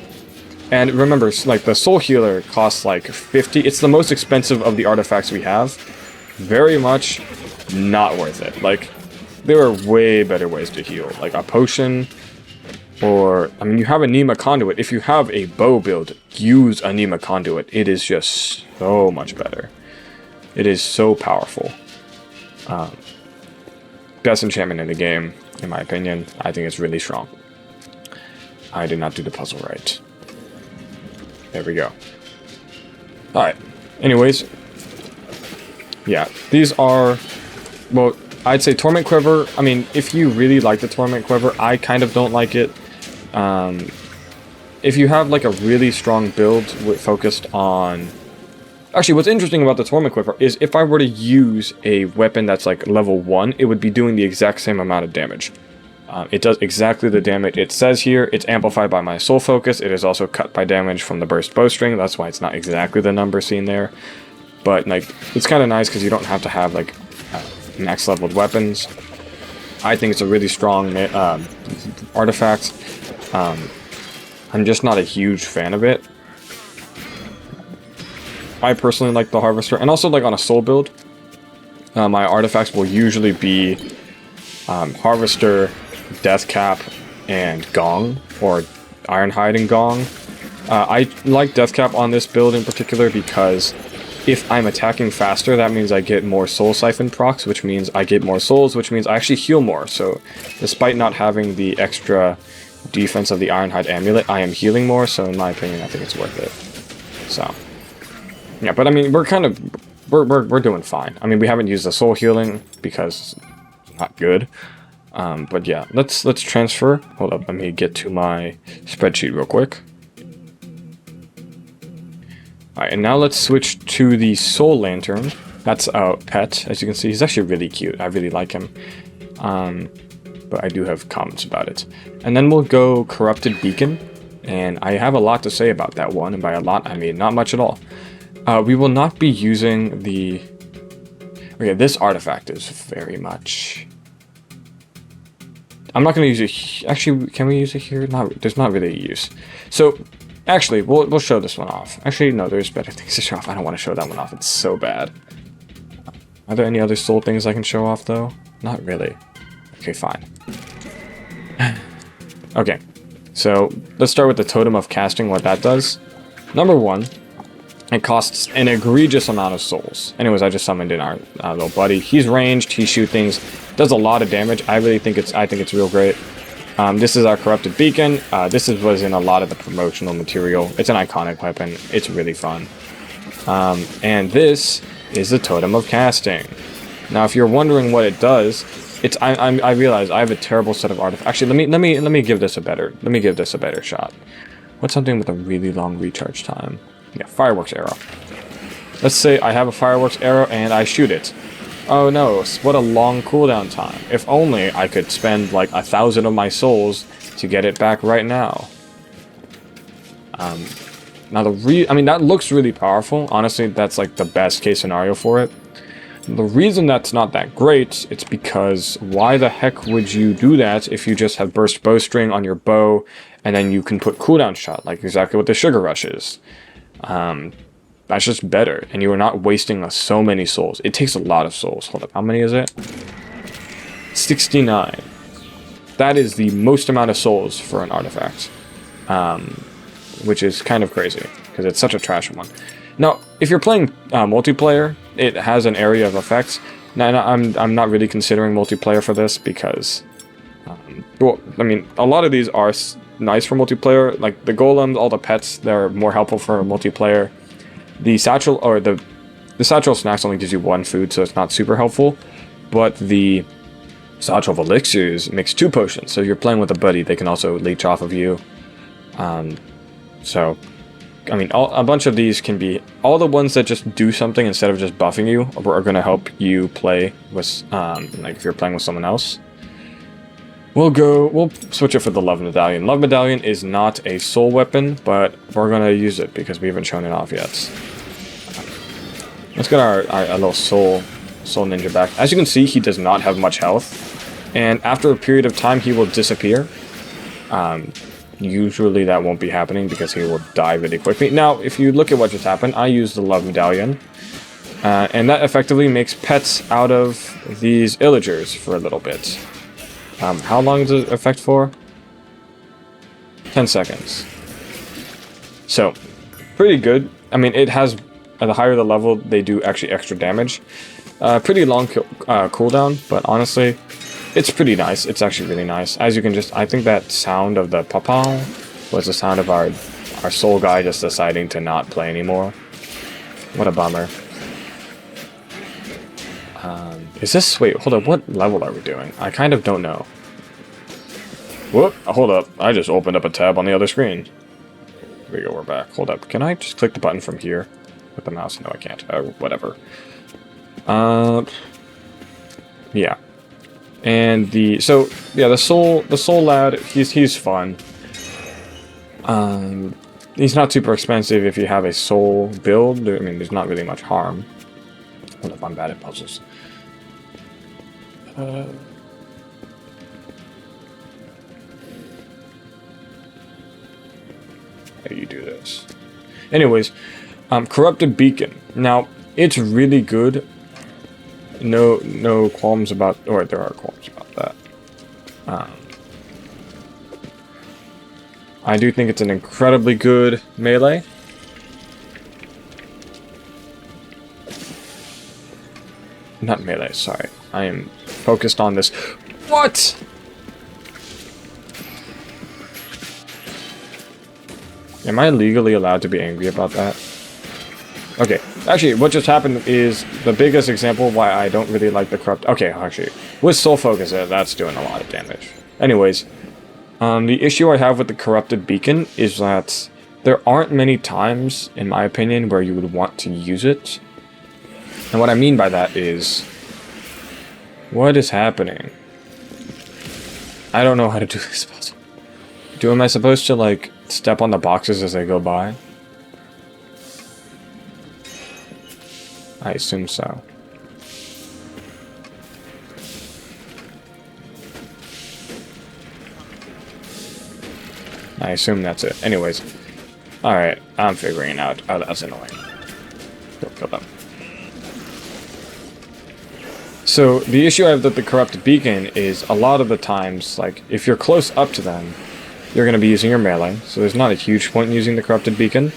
And remember, like, the soul healer costs like 50. It's the most expensive of the artifacts we have. Very much not worth it. Like, there are way better ways to heal. Like a potion, or, I mean, you have Anima Conduit. If you have a bow build, use Anima Conduit. It is just so much better. It is so powerful. Best enchantment in the game, in my opinion. I think it's really strong. I did not do the puzzle right. There we go. Alright. Anyways. Yeah. These are... Well, I'd say Torment Quiver. I mean, if you really like the Torment Quiver, I kind of don't like it. If you have like a really strong build focused on... Actually, what's interesting about the Torment Quiver is if I were to use a weapon that's like level 1, it would be doing the exact same amount of damage. It does exactly the damage it says here. It's amplified by my soul focus. It is also cut by damage from the burst bowstring. That's why it's not exactly the number seen there. But like, it's kind of nice because you don't have to have like max leveled weapons. I think it's a really strong artifact. I'm just not a huge fan of it. I personally like the Harvester, and also like on a soul build, my artifacts will usually be Harvester, Death Cap, and Gong, or Ironhide and Gong. I like Death Cap on this build in particular because if I'm attacking faster, that means I get more Soul Siphon procs, which means I get more souls, which means I actually heal more. So despite not having the extra defense of the Ironhide Amulet, I am healing more, so in my opinion, I think it's worth it. So... yeah, but I mean, we're kind of, we're doing fine. I mean, we haven't used the soul healing because it's not good. But yeah, let's transfer. Hold up, let me get to my spreadsheet real quick. Alright, and now let's switch to the Soul Lantern. That's a pet, as you can see. He's actually really cute. I really like him. But I do have comments about it. And then we'll go Corrupted Beacon. And I have a lot to say about that one, and by a lot, I mean not much at all. We will not be using the... Okay, this artifact is very much... I'm not going to use it... Actually, can we use it here? There's not really a use. So, actually, we'll show this one off. Actually, no, there's better things to show off. I don't want to show that one off. It's so bad. Are there any other soul things I can show off, though? Not really. Okay, fine. Okay, so let's start with the Totem of Casting, what that does. Number 1... it costs an egregious amount of souls. Anyways, I just summoned in our little buddy. He's ranged, he shoots things, does a lot of damage. I think it's real great. This is our Corrupted Beacon. This was in a lot of the promotional material. It's an iconic weapon. It's really fun. And this is the Totem of Casting. Now, if you're wondering what it does, I realize I have a terrible set of artifacts. Actually, let me give this a better shot. What's something with a really long recharge time? Yeah, Fireworks Arrow. Let's say I have a Fireworks Arrow and I shoot it. Oh no, what a long cooldown time. If only I could spend like 1,000 of my souls to get it back right now. Now I mean, that looks really powerful. Honestly, that's like the best case scenario for it. The reason that's not that great, it's because why the heck would you do that if you just have Burst Bowstring on your bow and then you can put cooldown shot, like exactly what the Sugar Rush is. That's just better, and you are not wasting so many souls. It takes a lot of souls. Hold up, how many is it? 69. That is the most amount of souls for an artifact, which is kind of crazy because it's such a trash one. Now, if you're playing multiplayer, it has an area of effects. Now, I'm not really considering multiplayer for this because, well, I mean, a lot of these are nice for multiplayer, like the golems, all the pets, they're more helpful for multiplayer. The satchel, or the satchel snacks only gives you 1 food, so it's not super helpful, but the satchel of elixirs makes 2 potions, so if you're playing with a buddy, they can also leech off of you. So, I mean, a bunch of these can be, all the ones that just do something instead of just buffing you are going to help you play with, like if you're playing with someone else. We'll switch it for the Love Medallion. Love Medallion is not a soul weapon, but we're gonna use it because we haven't shown it off yet. Let's get our little soul ninja back. As you can see, he does not have much health, and after a period of time, he will disappear. Usually that won't be happening because he will die really quickly. Now, if you look at what just happened, I used the Love Medallion, and that effectively makes pets out of these illagers for a little bit. How long does it affect for? 10 seconds. So, pretty good. I mean, it has, the higher the level, they do actually extra damage. Pretty long cooldown, but honestly, it's pretty nice. It's actually really nice. As you can just, I think that sound of the papa was the sound of our soul guy just deciding to not play anymore. What a bummer. Is this... Wait, hold up. What level are we doing? I kind of don't know. Whoop. Hold up. I just opened up a tab on the other screen. Here we go. We're back. Hold up. Can I just click the button from here with the mouse? No, I can't. Whatever. Yeah. And the... So, yeah, the soul lad, he's fun. He's not super expensive if you have a soul build. I mean, there's not really much harm. Hold up. I'm bad at puzzles. How do you do this? Anyways, Corrupted Beacon. Now, it's really good. No qualms about... Or there are qualms about that. I do think it's an incredibly good melee. Not melee, sorry. I am focused on this. What?! Am I legally allowed to be angry about that? Okay, actually, what just happened is the biggest example why I don't really like the corrupt... Okay, actually, with Soul Focus, that's doing a lot of damage. Anyways, the issue I have with the Corrupted Beacon is that there aren't many times, in my opinion, where you would want to use it. And what I mean by that is... What is happening? I don't know how to do this puzzle. Am I supposed to, like, step on the boxes as they go by? I assume so. I assume that's it. Anyways. Alright, I'm figuring it out. Oh, that's annoying. Go kill them. So, the issue I have with the Corrupted Beacon is a lot of the times, like, if you're close up to them, you're going to be using your melee, so there's not a huge point in using the Corrupted Beacon.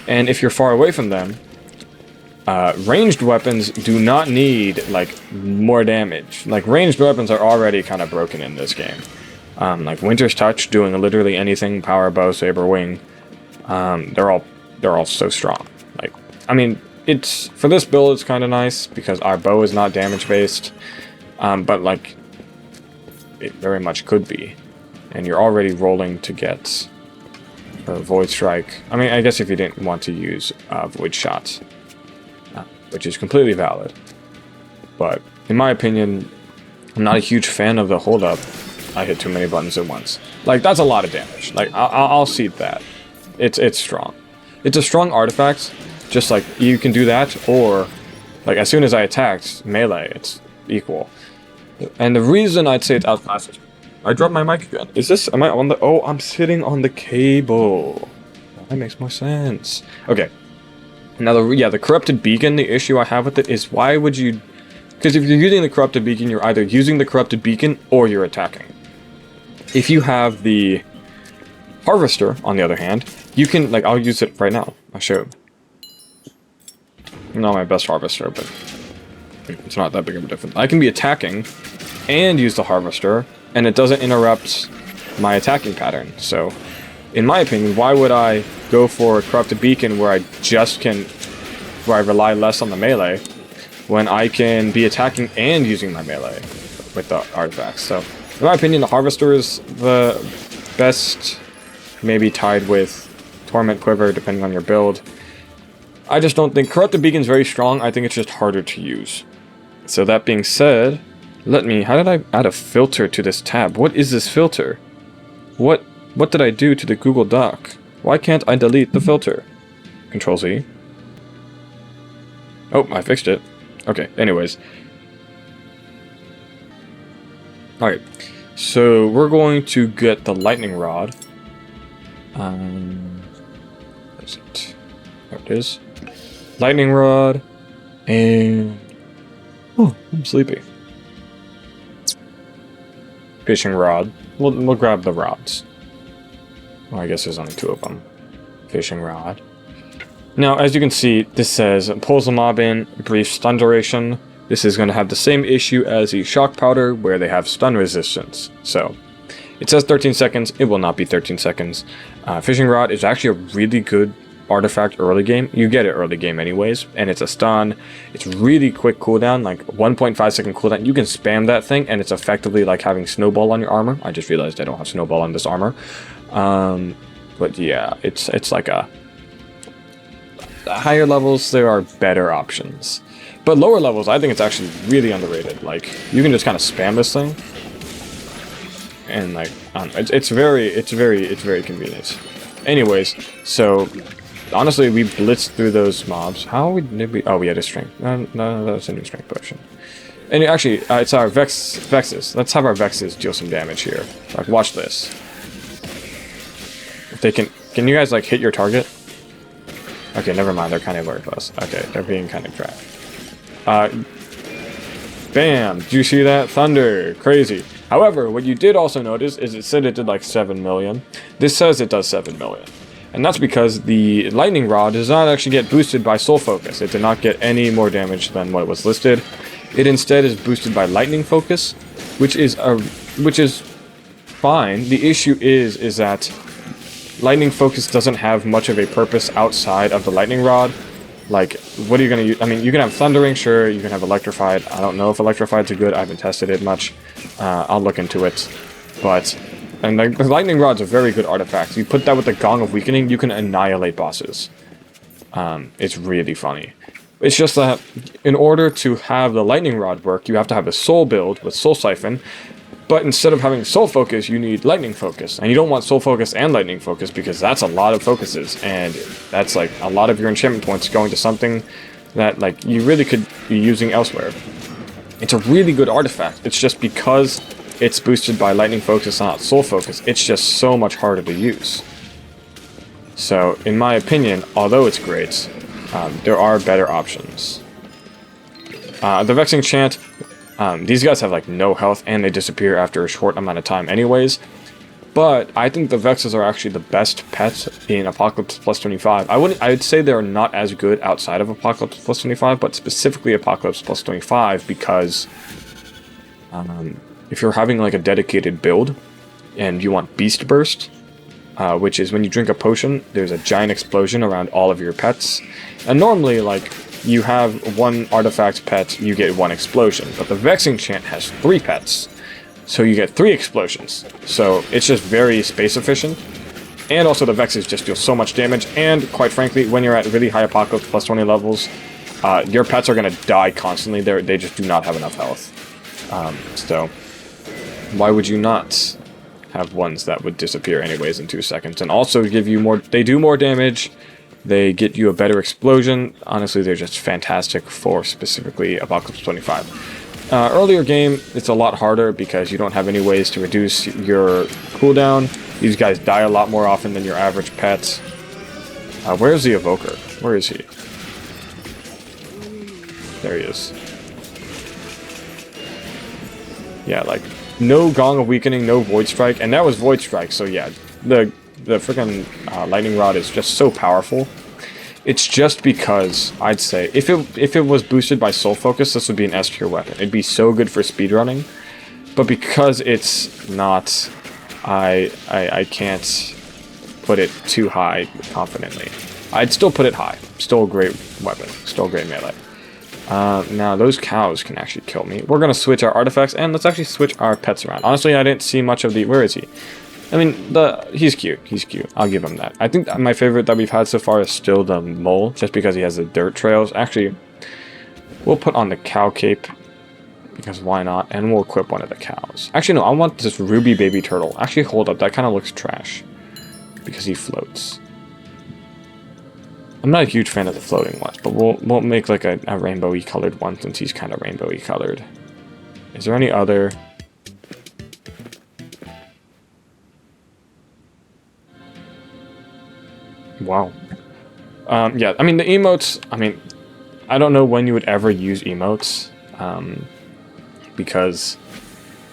And if you're far away from them, ranged weapons do not need, like, more damage. Like, ranged weapons are already kind of broken in this game. Like, Winter's Touch, doing literally anything, power bow, saber wing, they're all so strong. Like, I mean, it's, for this build, it's kind of nice, because our bow is not damage-based, but, like, it very much could be. And you're already rolling to get Void Strike. I mean, I guess if you didn't want to use Void Shot, which is completely valid. But, in my opinion, I'm not a huge fan of the hold-up. I hit too many buttons at once. Like, that's a lot of damage. Like, I'll cede that. It's strong. It's a strong artifact, just like, you can do that, or, like, as soon as I attacked, melee, it's equal. And the reason I'd say it's outclassed... I dropped my mic again. Is this... Am I on the... Oh, I'm sitting on the cable. That makes more sense. Okay. Now, the Corrupted Beacon, the issue I have with it is why would you... Because if you're using the Corrupted Beacon, you're either using the Corrupted Beacon or you're attacking. If you have the Harvester, on the other hand, you can... Like, I'll use it right now. I'll show you. Not my best Harvester, but... It's not that big of a difference. I can be attacking and use the Harvester... And it doesn't interrupt my attacking pattern. So, in my opinion, why would I go for a Corrupted Beacon where I rely less on the melee, when I can be attacking and using my melee with the artifacts? So, in my opinion, the Harvester is the best, maybe tied with Torment Quiver, depending on your build. I just don't think... Corrupted Beacon is very strong, I think it's just harder to use. So that being said... How did I add a filter to this tab? What is this filter? What did I do to the Google Doc? Why can't I delete the filter? Control Z. Oh, I fixed it. Okay, anyways. Alright, so we're going to get the lightning rod. Where is it? There it is. Lightning rod. And... oh, I'm sleepy. Fishing rod. We'll grab the rods. Well, I guess there's only 2 of them. Fishing rod. Now, as you can see, this says, pulls the mob in, brief stun duration. This is going to have the same issue as the shock powder, where they have stun resistance. So, it says 13 seconds, it will not be 13 seconds. Fishing rod is actually a really good artifact early game. You get it early game anyways, and it's a stun. It's really quick cooldown, like 1.5 second cooldown. You can spam that thing, and it's effectively like having snowball on your armor. I just realized I don't have snowball on this armor. But yeah, it's like a... higher levels, there are better options. But lower levels, I think it's actually really underrated. Like, you can just kind of spam this thing. And like, it's very convenient. Anyways, so... honestly, we blitzed through those mobs. How did we... oh, we had a strength. No, that was a new strength potion. And actually, it's our Vexes. Let's have our Vexes deal some damage here. Like, watch this. If they can... can you guys, like, hit your target? Okay, never mind. They're kind of worthless. Okay, they're being kind of trash. Bam! Did you see that? Thunder! Crazy. However, what you did also notice is it said it did like 7 million. This says it does 7 million. And that's because the lightning rod does not actually get boosted by soul focus. It did not get any more damage than what was listed. It instead is boosted by lightning focus, which is fine. The issue is that lightning focus doesn't have much of a purpose outside of the lightning rod. Like, what are you going to use? I mean, you can have thundering, sure. You can have electrified. I don't know if electrified's a good. I haven't tested it much. I'll look into it. But... and the lightning rod's a very good artifact. You put that with the Gong of Weakening, you can annihilate bosses. It's really funny. It's just that in order to have the lightning rod work, you have to have a soul build with soul siphon. But instead of having soul focus, you need lightning focus. And you don't want soul focus and lightning focus because that's a lot of focuses. And that's like a lot of your enchantment points going to something that like you really could be using elsewhere. It's a really good artifact. It's just because it's boosted by lightning focus, not soul focus, it's just so much harder to use. So, in my opinion, although it's great, there are better options. The Vexing Chant, these guys have like no health and they disappear after a short amount of time anyways. But I think the Vexes are actually the best pets in Apocalypse Plus 25. I'd say they're not as good outside of Apocalypse Plus 25, but specifically Apocalypse Plus 25 because if you're having like a dedicated build and you want Beast Burst, which is when you drink a potion, there's a giant explosion around all of your pets. And normally, like, you have one artifact pet, you get one explosion. But the Vexing Chant has 3 pets, so you get 3 explosions. So it's just very space efficient. And also the Vexes just deal so much damage, and quite frankly, when you're at really high Apocalypse Plus 20 levels, your pets are going to die constantly. They just do not have enough health. So, why would you not have ones that would disappear anyways in 2 seconds, and also give you more... they do more damage, they get you a better explosion. Honestly, they're just fantastic for specifically Apocalypse 25. Earlier game, it's a lot harder because you don't have any ways to reduce your cooldown. These guys die a lot more often than your average pet. Where's the Evoker? Where is he? There he is. Yeah, like, no Gong of Weakening, no Void Strike, and that was Void Strike, so yeah, the freaking Lightning Rod is just so powerful. It's just because, I'd say, if it was boosted by Soul Focus, this would be an S tier weapon. It'd be so good for speedrunning, but because it's not, I can't put it too high confidently. I'd still put it high. Still a great weapon, still a great melee. Now, those cows can actually kill me. We're going to switch our artifacts, and let's actually switch our pets around. Honestly, I didn't see much of the... where is he? I mean, he's cute. He's cute. I'll give him that. I think that my favorite that we've had so far is still the mole, just because he has the dirt trails. Actually, we'll put on the cow cape. because why not? And we'll equip one of the cows. Actually, no, I want this ruby baby turtle. Actually, hold up, that kind of looks trash because he floats. I'm not a huge fan of the floating ones, but we'll make like a rainbowy colored one since he's kind of rainbowy colored. Is there any other? Wow. Yeah, I mean the emotes, I mean, I don't know when you would ever use emotes, because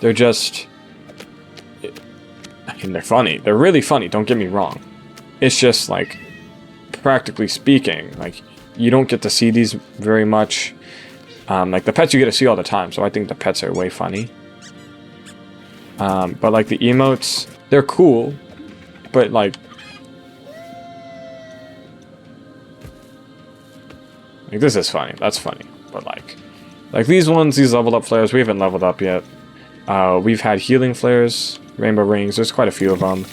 they're just, I mean, they're funny. They're really funny, don't get me wrong. It's just like, practically speaking, like, you don't get to see these very much. Like the pets you get to see all the time, so I think the pets are way funny. But like the emotes, they're cool, but like this is funny, that's funny, but like these ones, these leveled up flares, we haven't leveled up yet. We've had healing flares, rainbow rings, there's quite a few of them.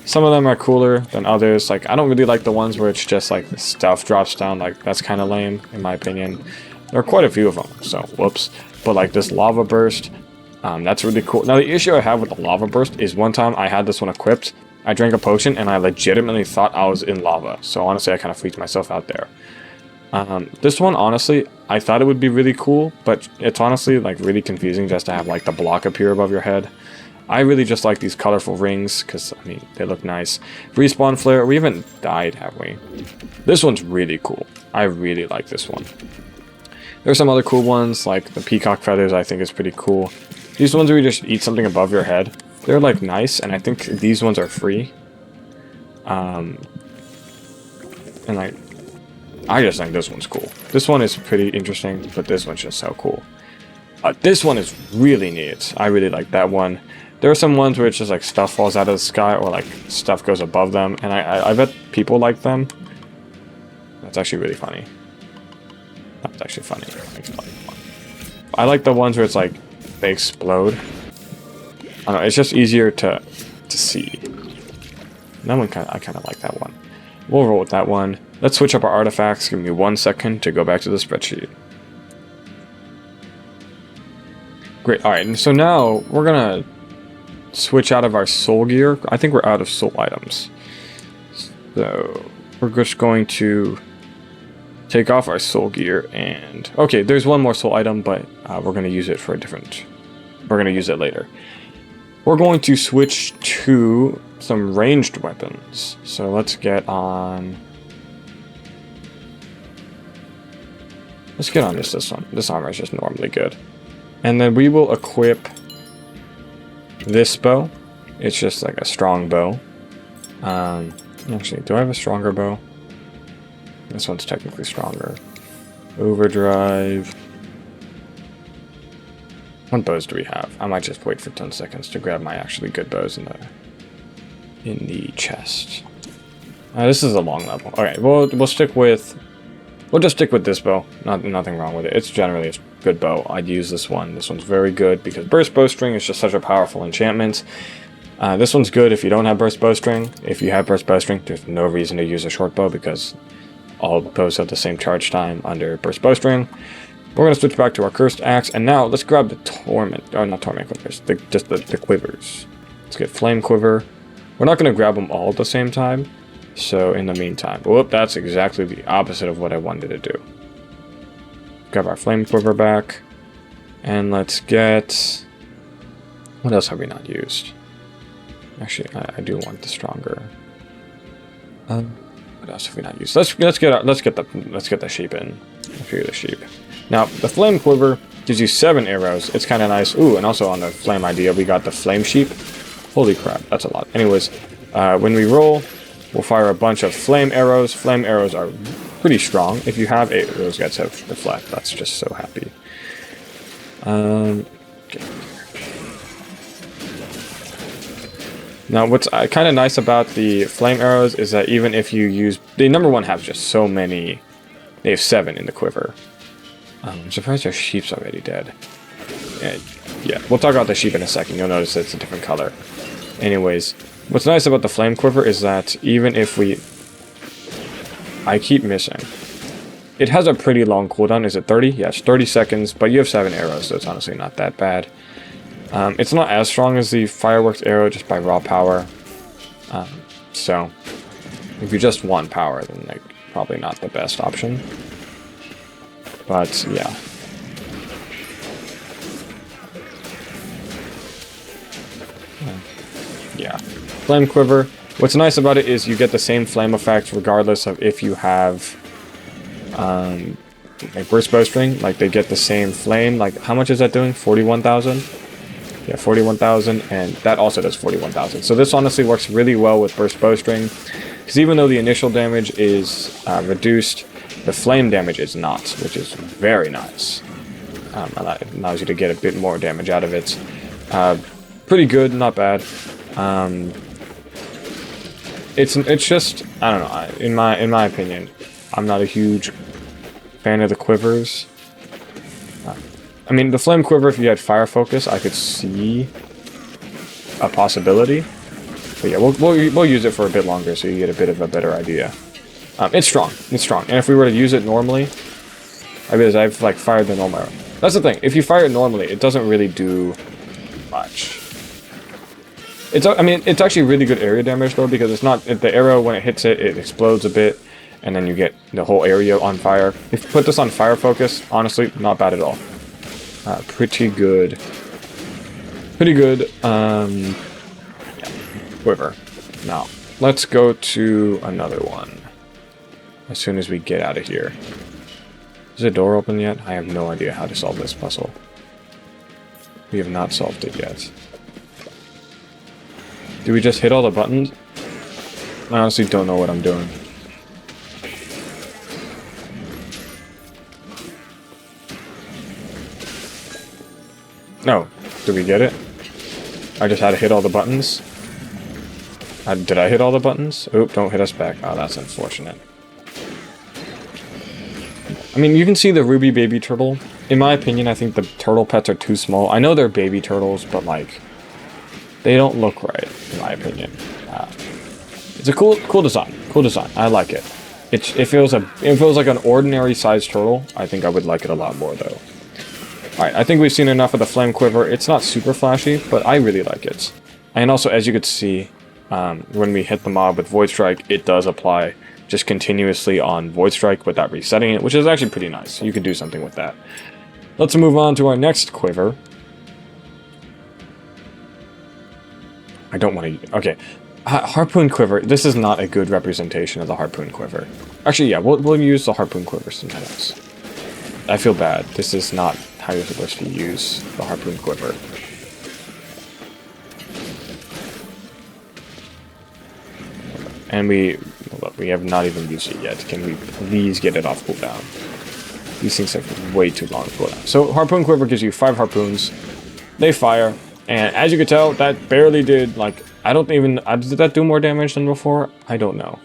Some of them are cooler than others. Like, I don't really like the ones where it's just like the stuff drops down, like that's kind of lame in my opinion. There are quite a few of them, so whoops. But like this lava burst, that's really cool. Now the issue I have with the lava burst is one time I had this one equipped, I drank a potion and I legitimately thought I was in lava. So honestly, I kind of freaked myself out there. This one, honestly, I thought it would be really cool, but it's honestly like really confusing just to have like the block appear above your head. I really just like these colorful rings because, I mean, they look nice. Respawn flare, we haven't died, have we? This one's really cool. I really like this one. There's some other cool ones, like the peacock feathers I think is pretty cool. These ones where you just eat something above your head, they're like nice, and I think these ones are free. And like, I just think this one's cool. This one is pretty interesting, but this one's just so cool. This one is really neat. I really like that one. There are some ones where it's just like stuff falls out of the sky or like stuff goes above them, and I bet people like them. That's actually really funny. That's actually funny. I like the ones where it's like they explode. I don't know, it's just easier to see. That one I kind of like that one. We'll roll with that one. Let's switch up our artifacts. Give me 1 second to go back to the spreadsheet. Great. All right, and so now we're gonna switch out of our soul gear. I think we're out of soul items. So we're just going to take off our soul gear and... Okay, there's one more soul item, but we're going to use it for a different... We're going to use it later. We're going to switch to some ranged weapons. So let's get on... Let's get on just this one. This armor is just normally good. And then we will equip this bow. It's just like a strong bow. Actually, do I have a stronger bow? This one's technically stronger. Overdrive. What bows do we have? I might just wait for 10 seconds to grab my actually good bows in the chest. This is a long level. Alright, we'll stick with... We'll just stick with this bow. Nothing wrong with it. It's generally a good bow. I'd use this one. This one's very good because burst bowstring is just such a powerful enchantment. This one's good if you don't have burst bowstring. If you have burst bowstring, there's no reason to use a short bow because all bows have the same charge time under burst bowstring. We're going to switch back to our cursed axe, and now let's grab the torment, or not torment quivers, just the quivers. Let's get flame quiver. We're not going to grab them all at the same time. So in the meantime, whoop, that's exactly the opposite of what I wanted to do. Grab our flame quiver back, and let's get... What else have we not used? Actually, I do want the stronger. What else have we not used? Let's get the sheep in. Let's figure the sheep. Now the flame quiver gives you 7 arrows. It's kind of nice. Ooh, and also on the flame idea, we got the flame sheep. Holy crap, that's a lot. Anyways, when we roll, we'll fire a bunch of flame arrows. Flame arrows are pretty strong. If you have 8 of those guys have deflect, that's just so happy. Okay. Now, what's kind of nice about the flame arrows is that even if you use... The number 1 have just so many... They have 7 in the quiver. I'm surprised our sheep's already dead. Yeah, we'll talk about the sheep in a second. You'll notice it's a different color. Anyways, what's nice about the flame quiver is that even if we... I keep missing. It has a pretty long cooldown. Is it 30? Yes, 30 seconds, but you have 7 arrows, so it's honestly not that bad. It's not as strong as the fireworks arrow just by raw power. So if you just want power, then like probably not the best option. But yeah. Yeah. Flame Quiver. What's nice about it is you get the same flame effect regardless of if you have like burst bowstring. Like they get the same flame. Like how much is that doing? 41,000? Yeah, 41,000, and that also does 41,000. So this honestly works really well with burst bowstring, because even though the initial damage is reduced, the flame damage is not, which is very nice. It allows you to get a bit more damage out of it. Pretty good, not bad. It's just, I don't know. In my opinion, I'm not a huge fan of the quivers. I mean, the flame quiver, if you had fire focus, I could see a possibility. But yeah, we'll use it for a bit longer so you get a bit of a better idea. It's strong. It's strong. And if we were to use it normally, I realize I've like fired the normal arrow. That's the thing. If you fire it normally, it doesn't really do much. I mean, it's actually really good area damage though, because it's not the arrow when it hits it, it explodes a bit, and then you get the whole area on fire. If you put this on fire focus, honestly, not bad at all. Pretty good. Pretty good. Yeah. Quiver. Now, let's go to another one. As soon as we get out of here. Is the door open yet? I have no idea how to solve this puzzle. We have not solved it yet. Do we just hit all the buttons? I honestly don't know what I'm doing. No. Did we get it? I just had to hit all the buttons? Did I hit all the buttons? Oop, don't hit us back. Oh, that's unfortunate. I mean, you can see the ruby baby turtle. In my opinion, I think the turtle pets are too small. I know they're baby turtles, but like, they don't look right, in my opinion. It's a cool design. Cool design. I like it. If it was like an ordinary sized turtle, I think I would like it a lot more though. Alright, I think we've seen enough of the flame quiver. It's not super flashy, but I really like it. And also, as you could see, when we hit the mob with Void Strike, it does apply just continuously on Void Strike without resetting it, which is actually pretty nice. You can do something with that. Let's move on to our next quiver. I don't want to... Okay. Harpoon Quiver. This is not a good representation of the Harpoon Quiver. Actually, yeah, we'll use the Harpoon Quiver sometimes. I feel bad. This is not how you're supposed to use the Harpoon Quiver. And we have not even used it yet. Can we please get it off cooldown? These things have way too long cooldown. So Harpoon Quiver gives you 5 harpoons. They fire. And as you can tell, that barely did, like, I don't even... did that do more damage than before? I don't know.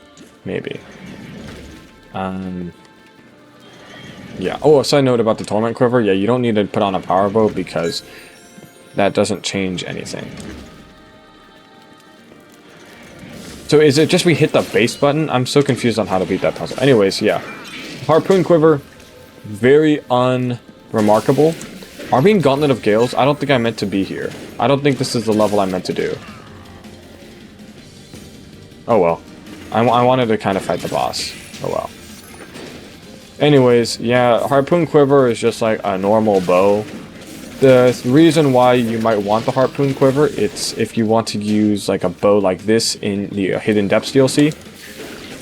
Maybe. Yeah. Oh, a side note about the Torment Quiver. Yeah, you don't need to put on a power bow because that doesn't change anything. So is it just we hit the base button? I'm so confused on how to beat that puzzle. Anyways, yeah. Harpoon Quiver, very unremarkable. Arming Gauntlet of Gales, I don't think I meant to be here. I don't think this is the level I meant to do. Oh well. I wanted to kind of fight the boss. Oh well. Anyways, yeah, Harpoon Quiver is just like a normal bow. The reason why you might want the Harpoon Quiver, it's if you want to use like a bow like this in the Hidden Depths DLC.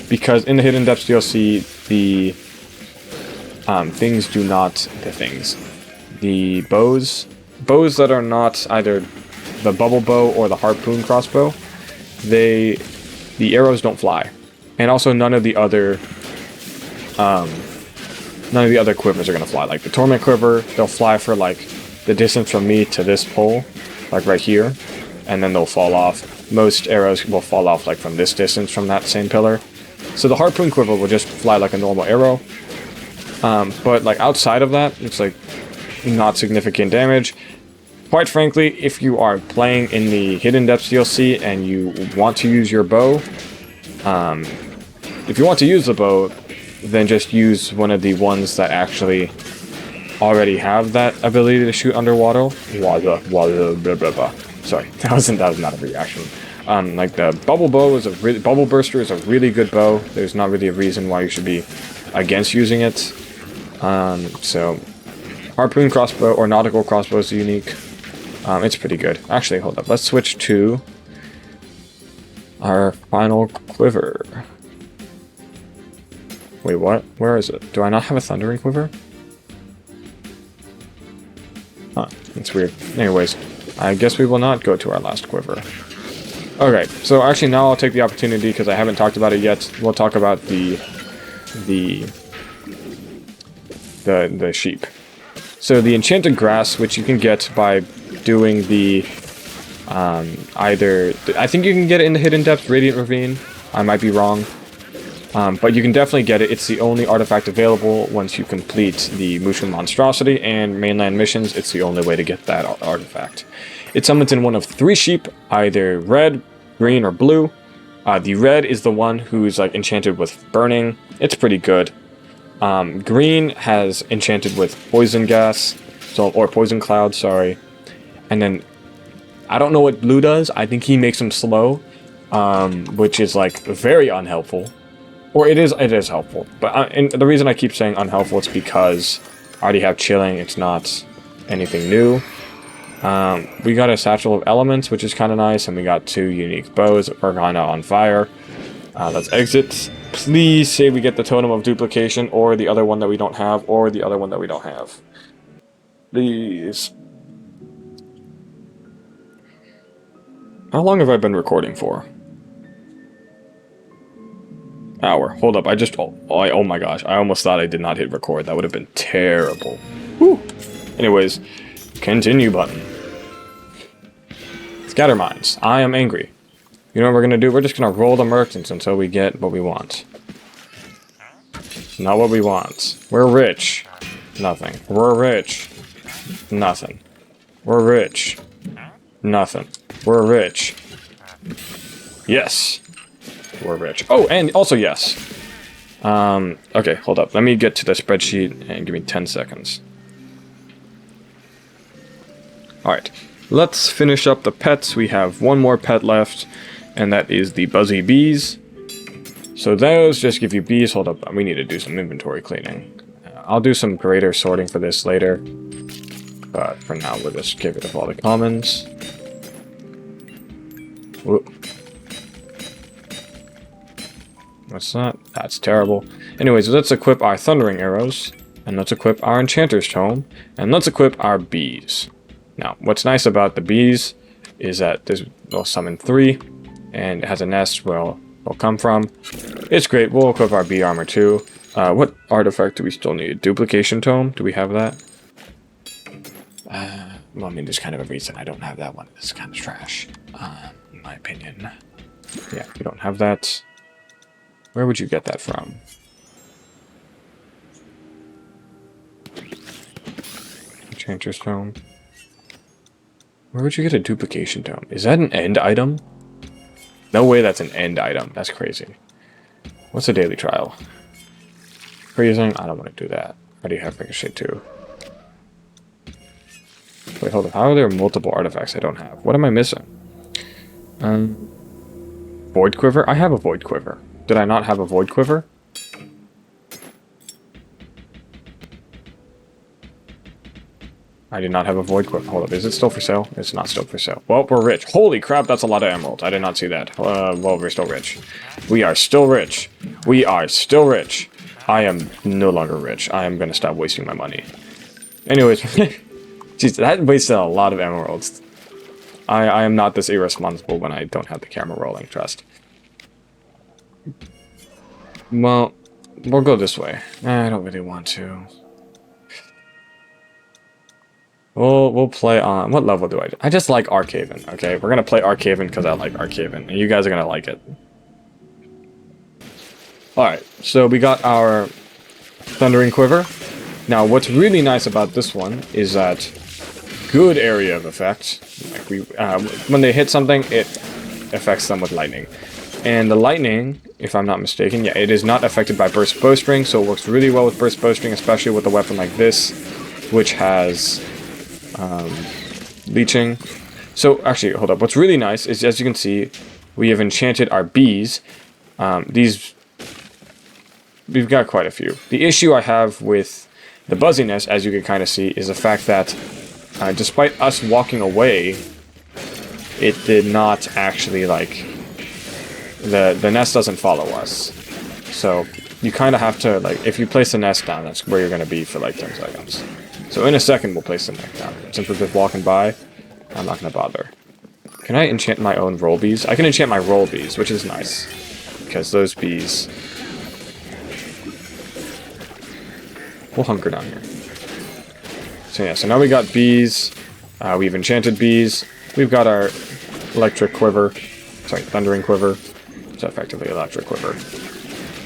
Because in the Hidden Depths DLC, the bows that are not either the bubble bow or the harpoon crossbow, the arrows don't fly. And also none of the other quivers are gonna fly. Like the Torment Quiver, they'll fly for like the distance from me to this pole, like right here, and then they'll fall off. Most arrows will fall off like from this distance from that same pillar. So the Harpoon Quiver will just fly like a normal arrow. But like outside of that, it's like not significant damage. Quite frankly, if you are playing in the Hidden Depths DLC and you want to use your bow, if you want to use the bow, then just use one of the ones that actually already have that ability to shoot underwater. Blah, blah, blah, blah. Sorry, that was not a reaction. Like the bubble bow is bubble burster is a really good bow. There's not really a reason why you should be against using it. So harpoon crossbow or nautical crossbow is unique. It's pretty good. Actually, hold up. Let's switch to our final quiver. Wait, what? Where is it? Do I not have a thundering quiver? Huh, that's weird. Anyways, I guess we will not go to our last quiver. Okay, so actually now I'll take the opportunity, because I haven't talked about it yet. We'll talk about the sheep. So the enchanted grass, which you can get by doing the I think you can get it in the hidden depths, Radiant Ravine. I might be wrong. But you can definitely get it. It's the only artifact available once you complete the Mushu Monstrosity and mainland missions. It's the only way to get that artifact. It summons in one of 3 sheep, either red, green, or blue. The red is the one who's like enchanted with burning. It's pretty good. Green has enchanted with poison gas, or poison cloud, sorry. And then I don't know what blue does. I think he makes them slow, which is like very unhelpful. Or it is helpful. But and the reason I keep saying unhelpful is because I already have chilling. It's not anything new. We got a Satchel of Elements, which is kind of nice, and we got 2 unique bows that are kind of on fire. Let's exit. Please say we get the Totem of Duplication, or the other one that we don't have, or the other one that we don't have. Please. How long have I been recording for? Hour. Hold up, oh my gosh, I almost thought I did not hit record. That would have been terrible. Whew. Anyways, continue button. Scatter mines. I am angry. You know what we're gonna do? We're just gonna roll the merchants until we get what we want. Not what we want. We're rich. Nothing. We're rich. Nothing. We're rich. Nothing. We're rich. Yes. We're rich. Oh, and also yes. Okay, hold up. Let me get to the spreadsheet and give me 10 seconds. Alright. Let's finish up the pets. We have one more pet left, and that is the Buzzy Bees. So those just give you bees. Hold up, we need to do some inventory cleaning. I'll do some greater sorting for this later. But for now, we'll just get rid of all the commons. Whoop. What's that? That's terrible. Anyways, let's equip our Thundering Arrows, and let's equip our Enchanter's Tome, and let's equip our bees. Now, what's nice about the bees is that we'll summon 3, and it has a nest where they'll come from. It's great. We'll equip our bee armor too. What artifact do we still need? Duplication Tome? Do we have that? Well, I mean, there's kind of a reason I don't have that one. It's kind of trash, in my opinion. Yeah, we don't have that. Where would you get that from? Enchanter's Tome. Where would you get a Duplication Tome? Is that an end item? No way that's an end item. That's crazy. What's a daily trial? Freezing? I don't want to do that. I already have Ricochet too. Wait, hold on. How are there multiple artifacts I don't have? What am I missing? Void Quiver? I have a Void Quiver. Did I not have a Void Quiver? I did not have a Void Quiver. Hold up, is it still for sale? It's not still for sale. Well, we're rich. Holy crap, that's a lot of emeralds. I did not see that. Well, we're still rich. We are still rich. We are still rich. I am no longer rich. I am going to stop wasting my money. Anyways, jeez, that wasted a lot of emeralds. I am not this irresponsible when I don't have the camera rolling, trust. Well, we'll go this way. I don't really want to. We'll play on... What level do I do? I just like Archaven, okay? We're gonna play Archaven because I like Archaven, and you guys are gonna like it. Alright, so we got our Thundering Quiver. Now, what's really nice about this one is that good area of effect. Like when they hit something, it affects them with lightning. And the lightning, if I'm not mistaken, yeah, it is not affected by burst bowstring, so it works really well with burst bowstring, especially with a weapon like this, which has leeching. So, actually, hold up. What's really nice is, as you can see, we have enchanted our bees. We've got quite a few. The issue I have with the buzziness, as you can kind of see, is the fact that despite us walking away, it did not actually, like, the nest doesn't follow us. So you kind of have to, like, if you place the nest down, that's where you're going to be for like 10 seconds. So in a second, we'll place the nest down. Since we're just walking by, I'm not going to bother. Can I enchant my own roll bees? I can enchant my roll bees, which is nice. Because those bees will hunker down here. So yeah, so now we got bees. We've enchanted bees. We've got our electric quiver. Sorry, thundering quiver. It's effectively electric quiver.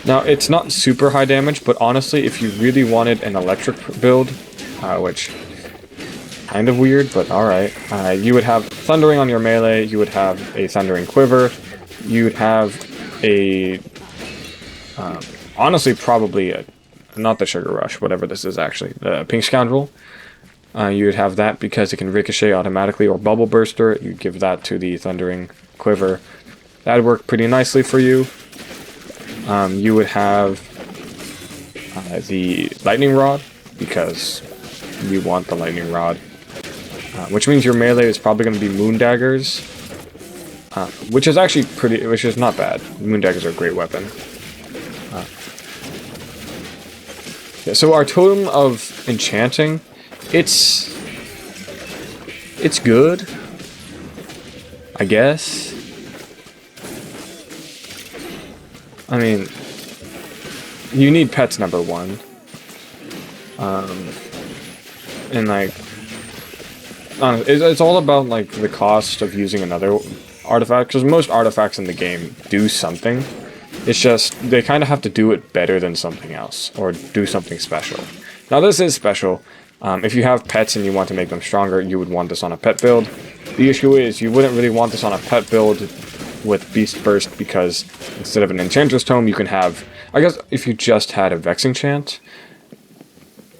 Now, it's not super high damage, but honestly, if you really wanted an electric build, which kind of weird, but alright, you would have thundering on your melee, you would have a thundering quiver, you'd have a, honestly, probably, not the Sugar Rush, whatever this is actually, the Pink Scoundrel. You would have that because it can ricochet automatically, or Bubble Burster, you give that to the thundering quiver. That'd work pretty nicely for you. You would have the Lightning Rod, because you want the Lightning Rod. Which means your melee is probably going to be Moon Daggers. Which is actually which is not bad. Moon Daggers are a great weapon. Yeah, so our Totem of Enchanting, it's good, I guess. I mean, you need pets, number one. And like, it's all about like the cost of using another artifact, because most artifacts in the game do something. It's just, they kind of have to do it better than something else, or do something special. Now this is special. If you have pets and you want to make them stronger, you would want this on a pet build. The issue is, you wouldn't really want this on a pet build with Beast Burst, because instead of an Enchantress Tome, you can have, I guess if you just had a Vexing Chant,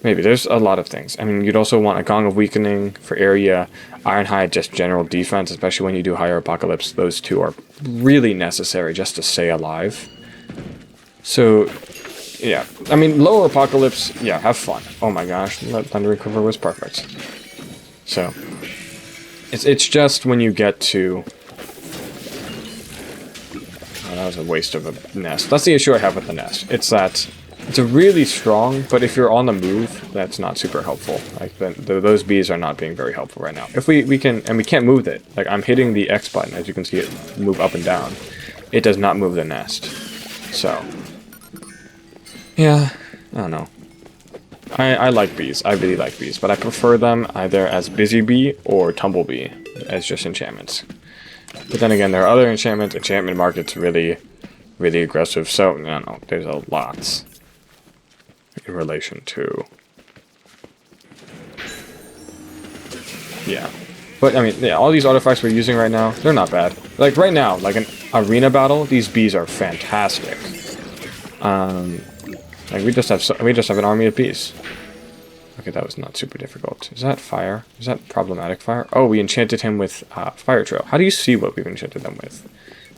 maybe, there's a lot of things. I mean, you'd also want a Gong of Weakening for area, Ironhide, just general defense, especially when you do higher Apocalypse. Those two are really necessary just to stay alive. So, yeah. I mean, lower Apocalypse, yeah, have fun. Oh my gosh, that Thundering Quiver was perfect. So, it's just when you get to... Oh, that was a waste of a nest. That's the issue I have with the nest. It's that it's a really strong, but if you're on the move, that's not super helpful. Like those bees are not being very helpful right now. If we can, and we can't move it. Like, I'm hitting the X button, as you can see it move up and down. It does not move the nest. So, yeah, I don't know. I like bees. I really like bees, but I prefer them either as Busy Bee or Tumblebee as just enchantments. But then again, there are other enchantments. Enchantment market's really, really aggressive. So, no, there's a lot in relation to... Yeah. But, I mean, yeah, all these artifacts we're using right now, they're not bad. Like, right now, like an arena battle, these bees are fantastic. Like, we just have an army of bees. Okay, that was not super difficult. Is that fire? Is that problematic fire? Oh, we enchanted him with Fire Trail. How do you see what we've enchanted them with?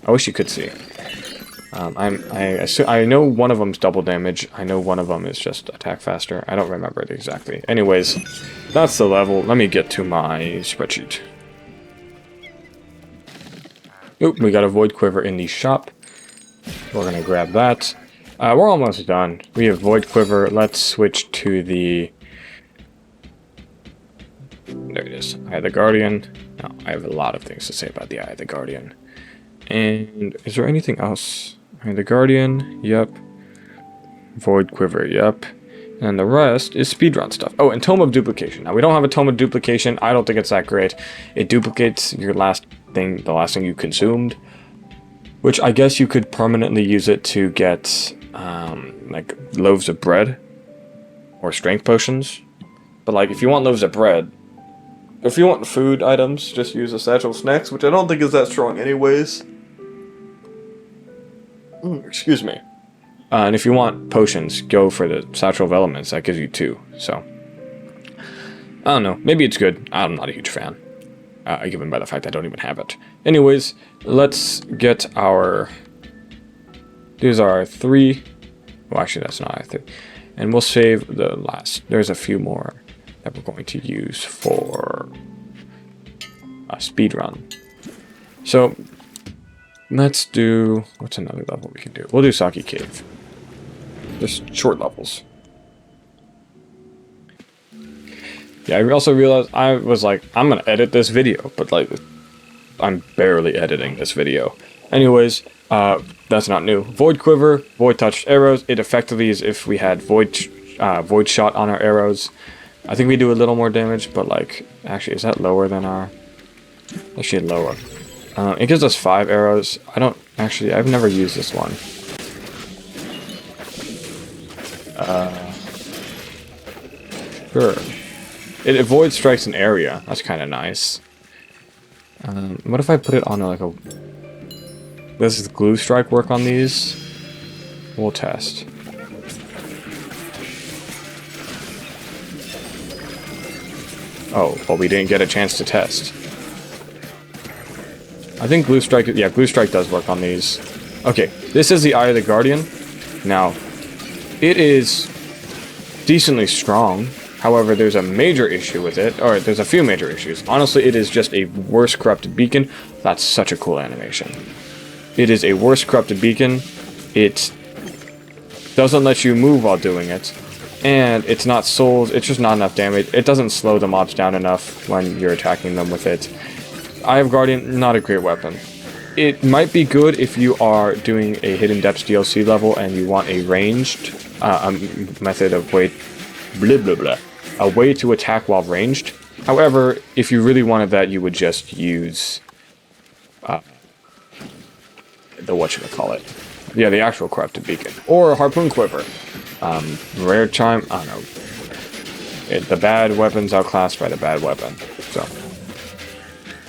I wish you could see. I know one of them's double damage. I know one of them is just attack faster. I don't remember it exactly. Anyways, that's the level. Let me get to my spreadsheet. Oop, we got a Void Quiver in the shop. We're gonna grab that. We're almost done. We have Void Quiver. Let's switch to the... There it is. Eye of the Guardian. Now, I have a lot of things to say about the Eye of the Guardian. And is there anything else? Eye of the Guardian, yep. Void Quiver, yep. And the rest is speedrun stuff. Oh, and Tome of Duplication. Now, we don't have a Tome of Duplication. I don't think it's that great. It duplicates your last thing, the last thing you consumed. Which I guess you could permanently use it to get, like, loaves of bread. Or strength potions. But, like, if you want loaves of bread... If you want food items, just use a Satchel Snacks, which I don't think is that strong anyways. Excuse me. And if you want potions, go for the Satchel of Elements. That gives you 2. So, I don't know. Maybe it's good. I'm not a huge fan. Given by the fact I don't even have it. Anyways, let's get our... These are our 3... Well, actually, that's not our 3. And we'll save the last... There's a few more that we're going to use for a speed run. So, let's do... What's another level we can do? We'll do Saki Cave. Just short levels. Yeah, I also realized I was like, I'm gonna edit this video, but like, I'm barely editing this video. Anyways, that's not new. Void Quiver, Void Touched Arrows. It effectively is if we had Void Shot on our arrows. I think we do a little more damage, but like, actually, is that lower than our... Actually, lower. It gives us 5 arrows. I've never used this one. Sure. It avoids strikes an area. That's kind of nice. What if I put it on like a... Does glue strike work on these? We'll test. Oh, well, we didn't get a chance to test. I think glue strike... Yeah, glue strike does work on these. Okay, this is the Eye of the Guardian. Now, it is decently strong. However, there's a major issue with it, or there's a few major issues. Honestly, it is just a worse corrupted beacon. That's such a cool animation. It is a worse corrupted beacon. It doesn't let you move while doing it. And it's not souls, it's just not enough damage. It doesn't slow the mobs down enough when you're attacking them with it. Eye of Guardian, not a great weapon. It might be good if you are doing a Hidden Depths DLC level and you want a ranged method of a way to attack while ranged. However, if you really wanted that, you would just use the whatchamacallit. Yeah, the actual corrupted beacon. Or a harpoon quiver. Rare chime, I don't know. The bad weapon's outclassed by the bad weapon. So,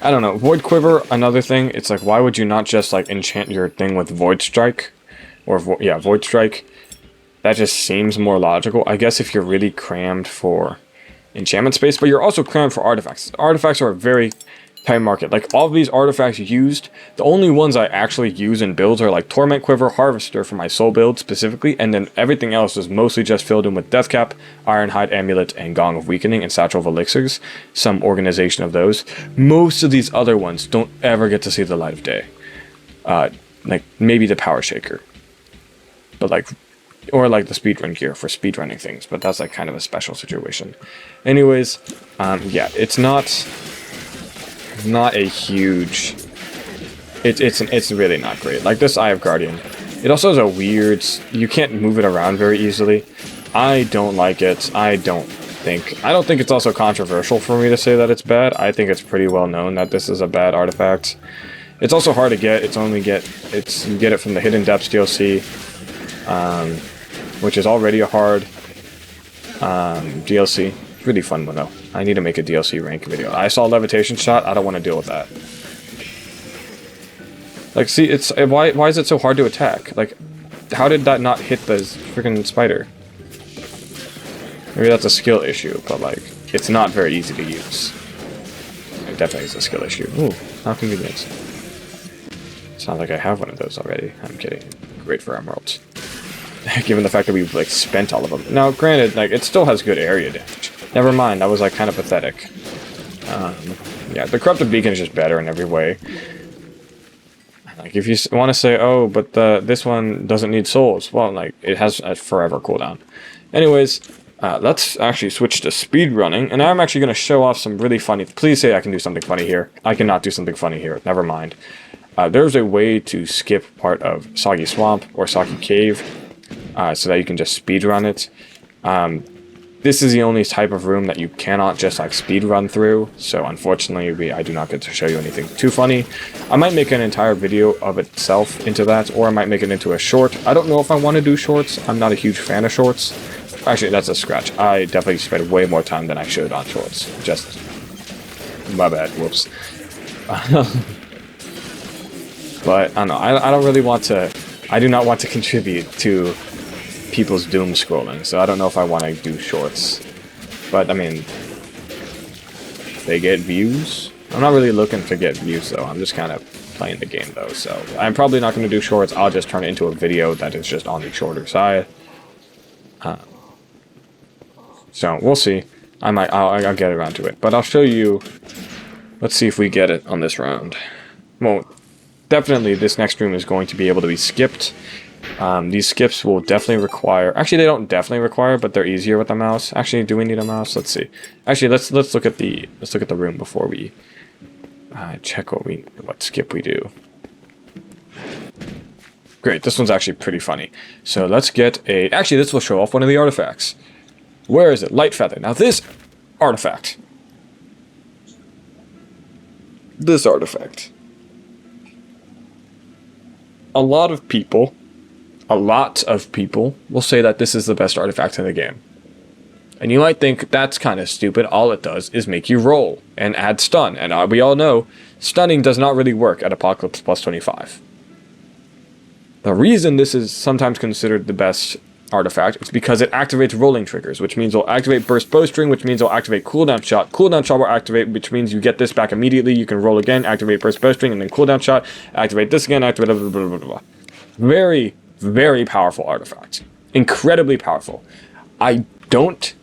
I don't know. Void quiver, another thing. It's like, why would you not just like enchant your thing with void strike? Or void strike. That just seems more logical. I guess if you're really crammed for enchantment space, but you're also crammed for artifacts. Artifacts are a very tight market. Like, all of these artifacts used, the only ones I actually use in builds are like Torment Quiver, Harvester for my soul build specifically, and then everything else is mostly just filled in with Deathcap, Ironhide Amulet, and Gong of Weakening, and Satchel of Elixirs. Some organization of those. Most of these other ones don't ever get to see the light of day. Like, maybe the Power Shaker. But like... Or like the speedrun gear for speedrunning things, but that's like kind of a special situation. Anyways, yeah, it's not a huge... It's really not great. Like this Eye of Guardian. It also has a weird... You can't move it around very easily. I don't like it. I don't think it's also controversial for me to say that it's bad. I think it's pretty well known that this is a bad artifact. It's also hard to get. You get it from the Hidden Depths DLC. Which is already a hard DLC. Really fun one though. I need to make a DLC rank video. I saw Levitation Shot. I don't want to deal with that. Like, see, it's why is it so hard to attack? Like, how did that not hit the freaking spider? Maybe that's a skill issue, but like, it's not very easy to use. It definitely is a skill issue. Ooh, how convenient. Sounds like I have one of those already. I'm kidding. Great for emeralds. Given the fact that we've like spent all of them. Now, granted, like it still has good area damage. Never mind, that was like kind of pathetic. Yeah, the corrupted beacon is just better in every way. Like if you want to say, oh, but this one doesn't need souls, well, like it has a forever cooldown. Anyways, let's actually switch to speedrunning, and I'm actually going to show off some really funny. Please say I can do something funny here. I cannot do something funny here. Never mind. There's a way to skip part of Soggy Swamp or Soggy Cave. So that you can just speedrun it. This is the only type of room that you cannot just like speedrun through, so unfortunately I do not get to show you anything too funny. I might make an entire video of itself into that, or I might make it into a short. I don't know if I want to do shorts. I'm not a huge fan of shorts. Actually, that's a scratch. I definitely spend way more time than I should on shorts. Just... my bad. Whoops. But, I don't know. I don't really want to... I do not want to contribute to people's doom scrolling, so I don't know if I want to do shorts. But, I mean, they get views. I'm not really looking to get views, though. I'm just kind of playing the game, though. So I'm probably not going to do shorts. I'll just turn it into a video that is just on the shorter side. So we'll see. I'll get around to it. But I'll show you. Let's see if we get it on this round. Well, definitely this next room is going to be able to be skipped. These skips will definitely require... Actually, they don't definitely require, but they're easier with a mouse. Actually, do we need a mouse? Let's see. Actually, let's look at the room before we check what skip we do. Great, this one's actually pretty funny. So let's get a... Actually, this will show off one of the artifacts. Where is it? Light feather. Now this artifact. This artifact. A lot of people will say that this is the best artifact in the game. And you might think that's kind of stupid. All it does is make you roll and add stun. And we all know stunning does not really work at Apocalypse plus 25. The reason this is sometimes considered the best artifact is because it activates rolling triggers, which means it'll activate burst bowstring, which means it'll activate cooldown shot. Cooldown shot will activate, which means you get this back immediately. You can roll again, activate burst bowstring, and then cooldown shot, activate this again, activate blah, blah, blah, blah, blah. Very, very powerful artifact. Incredibly powerful. I don't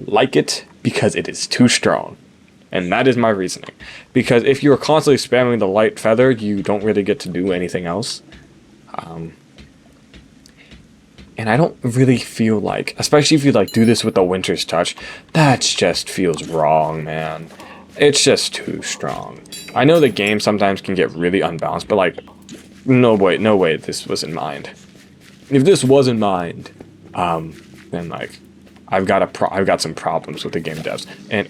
like it because it is too strong. And that is my reasoning. Because if you're constantly spamming the light feather, you don't really get to do anything else. And I don't really feel like, especially if you like do this with the Winter's Touch, that just feels wrong, man. It's just too strong. I know the game sometimes can get really unbalanced, but like, no way this was in mind. If this was in mind, then like, I've got some problems with the game devs. And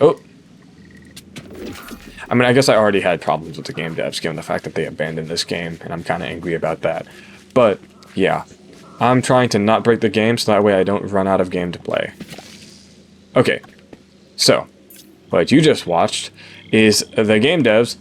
I mean, I guess I already had problems with the game devs given the fact that they abandoned this game, and I'm kind of angry about that. But yeah, I'm trying to not break the game so that way I don't run out of game to play. Okay, so what you just watched is the game devs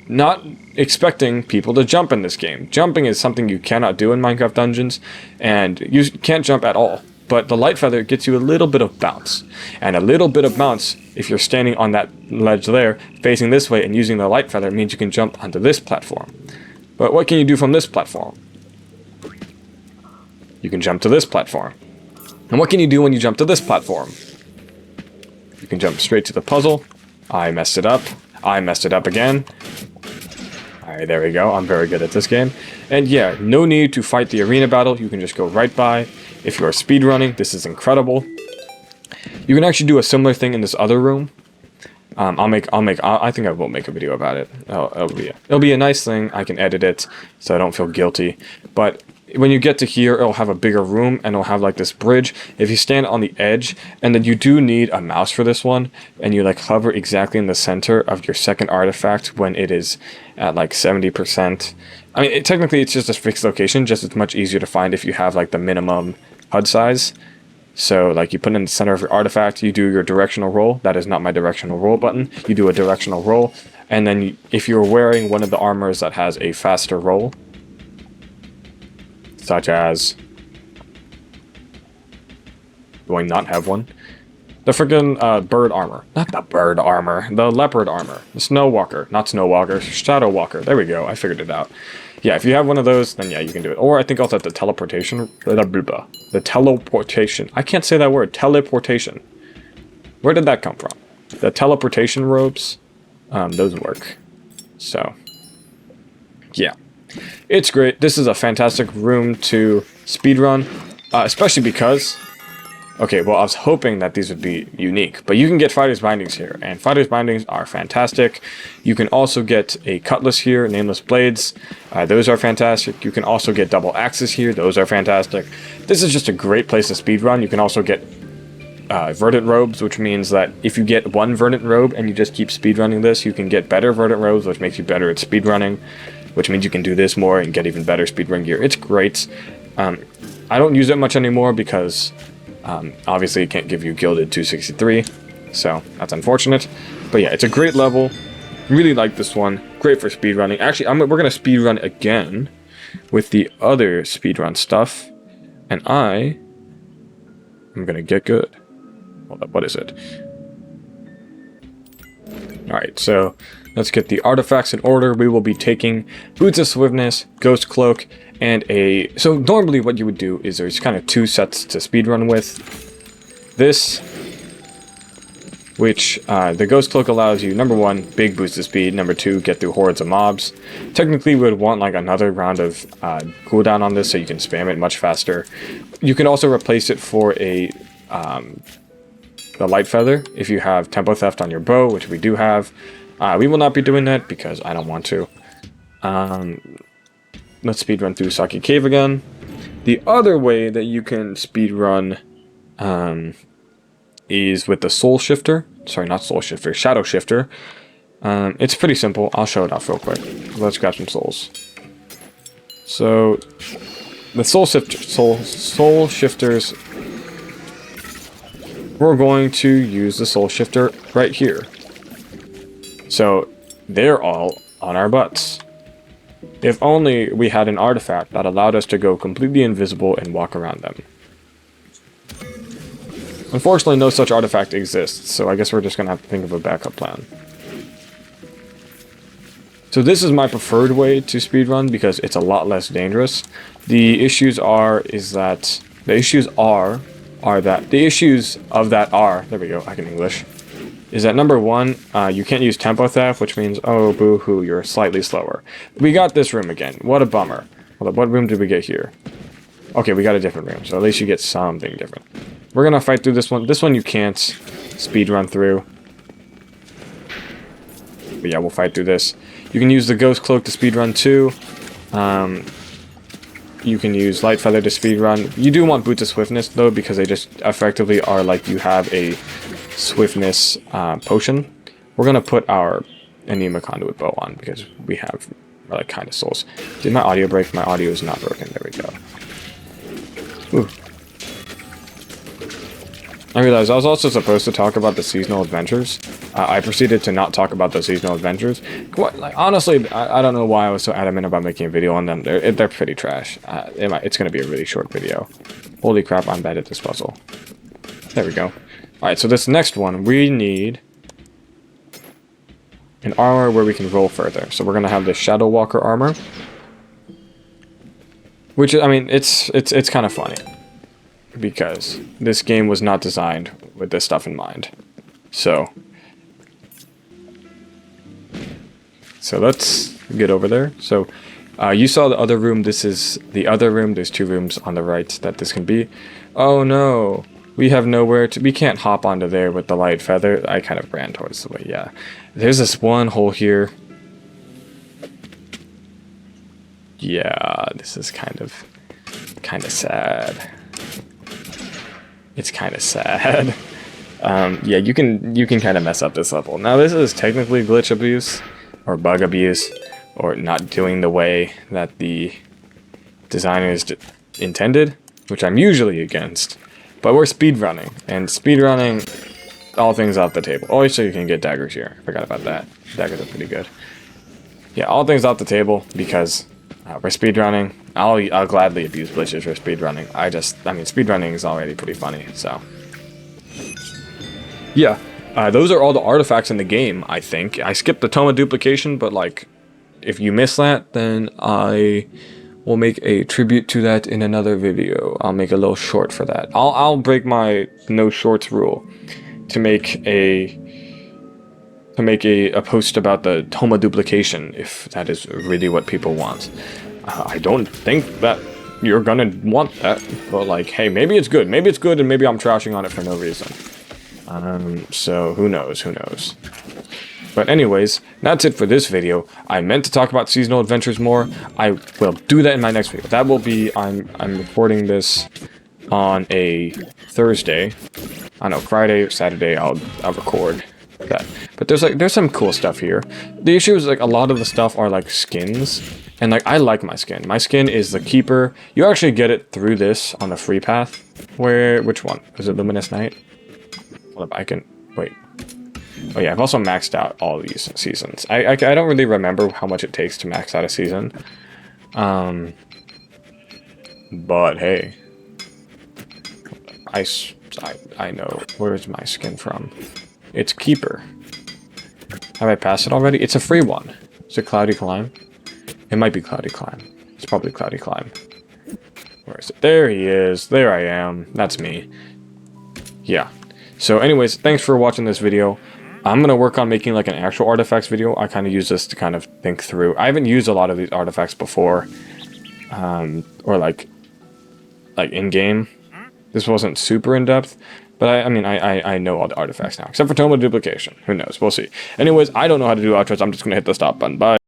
not expecting people to jump in this game. Jumping is something you cannot do in Minecraft Dungeons, and you can't jump at all. But the light feather gets you a little bit of bounce. And a little bit of bounce, if you're standing on that ledge there, facing this way and using the light feather, means you can jump onto this platform. But what can you do from this platform? You can jump to this platform. And what can you do when you jump to this platform? You can jump straight to the puzzle. I messed it up. I messed it up again. Alright, there we go. I'm very good at this game. And yeah, no need to fight the arena battle. You can just go right by. If you're speedrunning, this is incredible. You can actually do a similar thing in this other room. I think I will make a video about it. It'll be a nice thing. I can edit it so I don't feel guilty. But when you get to here, it'll have a bigger room and it'll have like this bridge. If you stand on the edge, and then you do need a mouse for this one, and you like hover exactly in the center of your second artifact when it is at like 70%. I mean, technically it's just a fixed location, just it's much easier to find if you have like the minimum HUD size. So like you put it in the center of your artifact, you do your directional roll. That is not my directional roll button. You do a directional roll, and then if you're wearing one of the armors that has a faster roll, such as, do I not have one? The friggin' bird armor. Not the bird armor, the leopard armor. The snow walker, not snow walker, shadow walker. There we go, I figured it out. Yeah, if you have one of those, then yeah, you can do it. Or I think also the teleportation, the teleportation. I can't say that word, teleportation. Where did that come from? The teleportation robes, those work. So, yeah. It's great. This is a fantastic room to speedrun, especially because... Okay, well, I was hoping that these would be unique, but you can get Fighter's Bindings here, and Fighter's Bindings are fantastic. You can also get a Cutlass here, Nameless Blades. Those are fantastic. You can also get Double Axes here. Those are fantastic. This is just a great place to speedrun. You can also get Verdant Robes, which means that if you get one Verdant Robe and you just keep speedrunning this, you can get better Verdant Robes, which makes you better at speedrunning, which means you can do this more and get even better speedrun gear. It's great. I don't use it much anymore because... obviously, it can't give you Gilded 263, so that's unfortunate. But yeah, it's a great level. Really like this one. Great for speedrunning. Actually, we're going to speedrun again. with the other speedrun stuff, and I am gonna get good. Hold up, what is it? Alright, so let's get the artifacts in order. We will be taking Boots of Swiftness, Ghost Cloak, and a... So normally what you would do is there's kind of 2 sets to speedrun with. This, which the Ghost Cloak allows you, number 1, big boost of speed, number 2, get through hordes of mobs. Technically we would want like another round of cooldown on this so you can spam it much faster. You can also replace it for a... the Light Feather, if you have Tempo Theft on your bow, which we do have. We will not be doing that because I don't want to. Let's speedrun through Saki Cave again. The other way that you can speedrun is with the Soul Shifter. Sorry, not Soul Shifter, Shadow Shifter. It's pretty simple. I'll show it off real quick. Let's grab some souls. So, the Soul Shifters, we're going to use the Soul Shifter right here. So they're all on our butts. If only we had an artifact that allowed us to go completely invisible and walk around them. Unfortunately, no such artifact exists, so I guess we're just going to have to think of a backup plan. So this is my preferred way to speedrun because it's a lot less dangerous. The issues are there we go, I can English, is that number 1, you can't use Tempo Theft, which means, oh, boo-hoo, you're slightly slower. We got this room again. What a bummer. Hold up, what room did we get here? Okay, we got a different room, so at least you get something different. We're gonna fight through this one. This one you can't speedrun through. But yeah, we'll fight through this. You can use the Ghost Cloak to speedrun too. You can use Light Feather to speedrun. You do want Boots of Swiftness though, because they just effectively are like you have a Swiftness potion. We're gonna put our Anima Conduit bow on because we have like kind of souls. Did my audio break? My audio is not broken. There we go. Ooh. I realized I was also supposed to talk about the seasonal adventures. I proceeded to not talk about the seasonal adventures. Honestly, I don't know why I was so adamant about making a video on them. They're pretty trash. It's going to be a really short video. Holy crap, I'm bad at this puzzle. There we go. Alright, so this next one, we need an armor where we can roll further. So we're going to have this Shadow Walker armor. Which, I mean, it's kind of funny. Because this game was not designed with this stuff in mind. So let's get over there. So you saw the other room. This is the other room. There's 2 rooms on the right that this can be. Oh no, we have nowhere to. We can't hop onto there with the Light Feather. I kind of ran towards the way. Yeah, there's this one hole here. Yeah, this is kind of sad. It's kind of sad. Yeah, you can kind of mess up this level. Now this is technically glitch abuse, or bug abuse, or not doing the way that the designers intended, which I'm usually against. But we're speedrunning, and speedrunning, all things off the table. Oh, so you can get daggers here. Forgot about that. Daggers are pretty good. Yeah, all things off the table because we're speedrunning. I'll gladly abuse glitches for speedrunning. I mean, speedrunning is already pretty funny, so. Yeah, those are all the artifacts in the game, I think. I skipped the Tome of Duplication, but, like, if you miss that, then I will make a tribute to that in another video. I'll make a little short for that. I'll break my no shorts rule to make a post about the Tome of Duplication, if that is really what people want. I don't think that you're gonna want that, but like, hey, maybe it's good, and maybe I'm trashing on it for no reason. So who knows? But anyways, that's it for this video. I meant to talk about seasonal adventures more. I will do that in my next video. That will be, I'm recording this on a Thursday. I know, Friday or Saturday I'll record that. But there's some cool stuff here. The issue is like a lot of the stuff are like skins. And like I like my skin. My skin is the Keeper. You actually get it through this on the free path. Which one? Is it Luminous Night? Hold up, I can wait. Oh yeah, I've also maxed out all these seasons. I don't really remember how much it takes to max out a season. But hey, I know. Where's my skin from? It's Keeper. Have I passed it already? It's a free one. Is it Cloudy Climb? It might be Cloudy Climb. It's probably Cloudy Climb. Where is it? There he is. There I am. That's me. Yeah. So anyways, thanks for watching this video. I'm going to work on making like an actual artifacts video. I kind of use this to kind of think through. I haven't used a lot of these artifacts before. Or like in-game. This wasn't super in-depth. But I mean, I know all the artifacts now. Except for Tome of Duplication. Who knows? We'll see. Anyways, I don't know how to do outros. I'm just going to hit the stop button. Bye.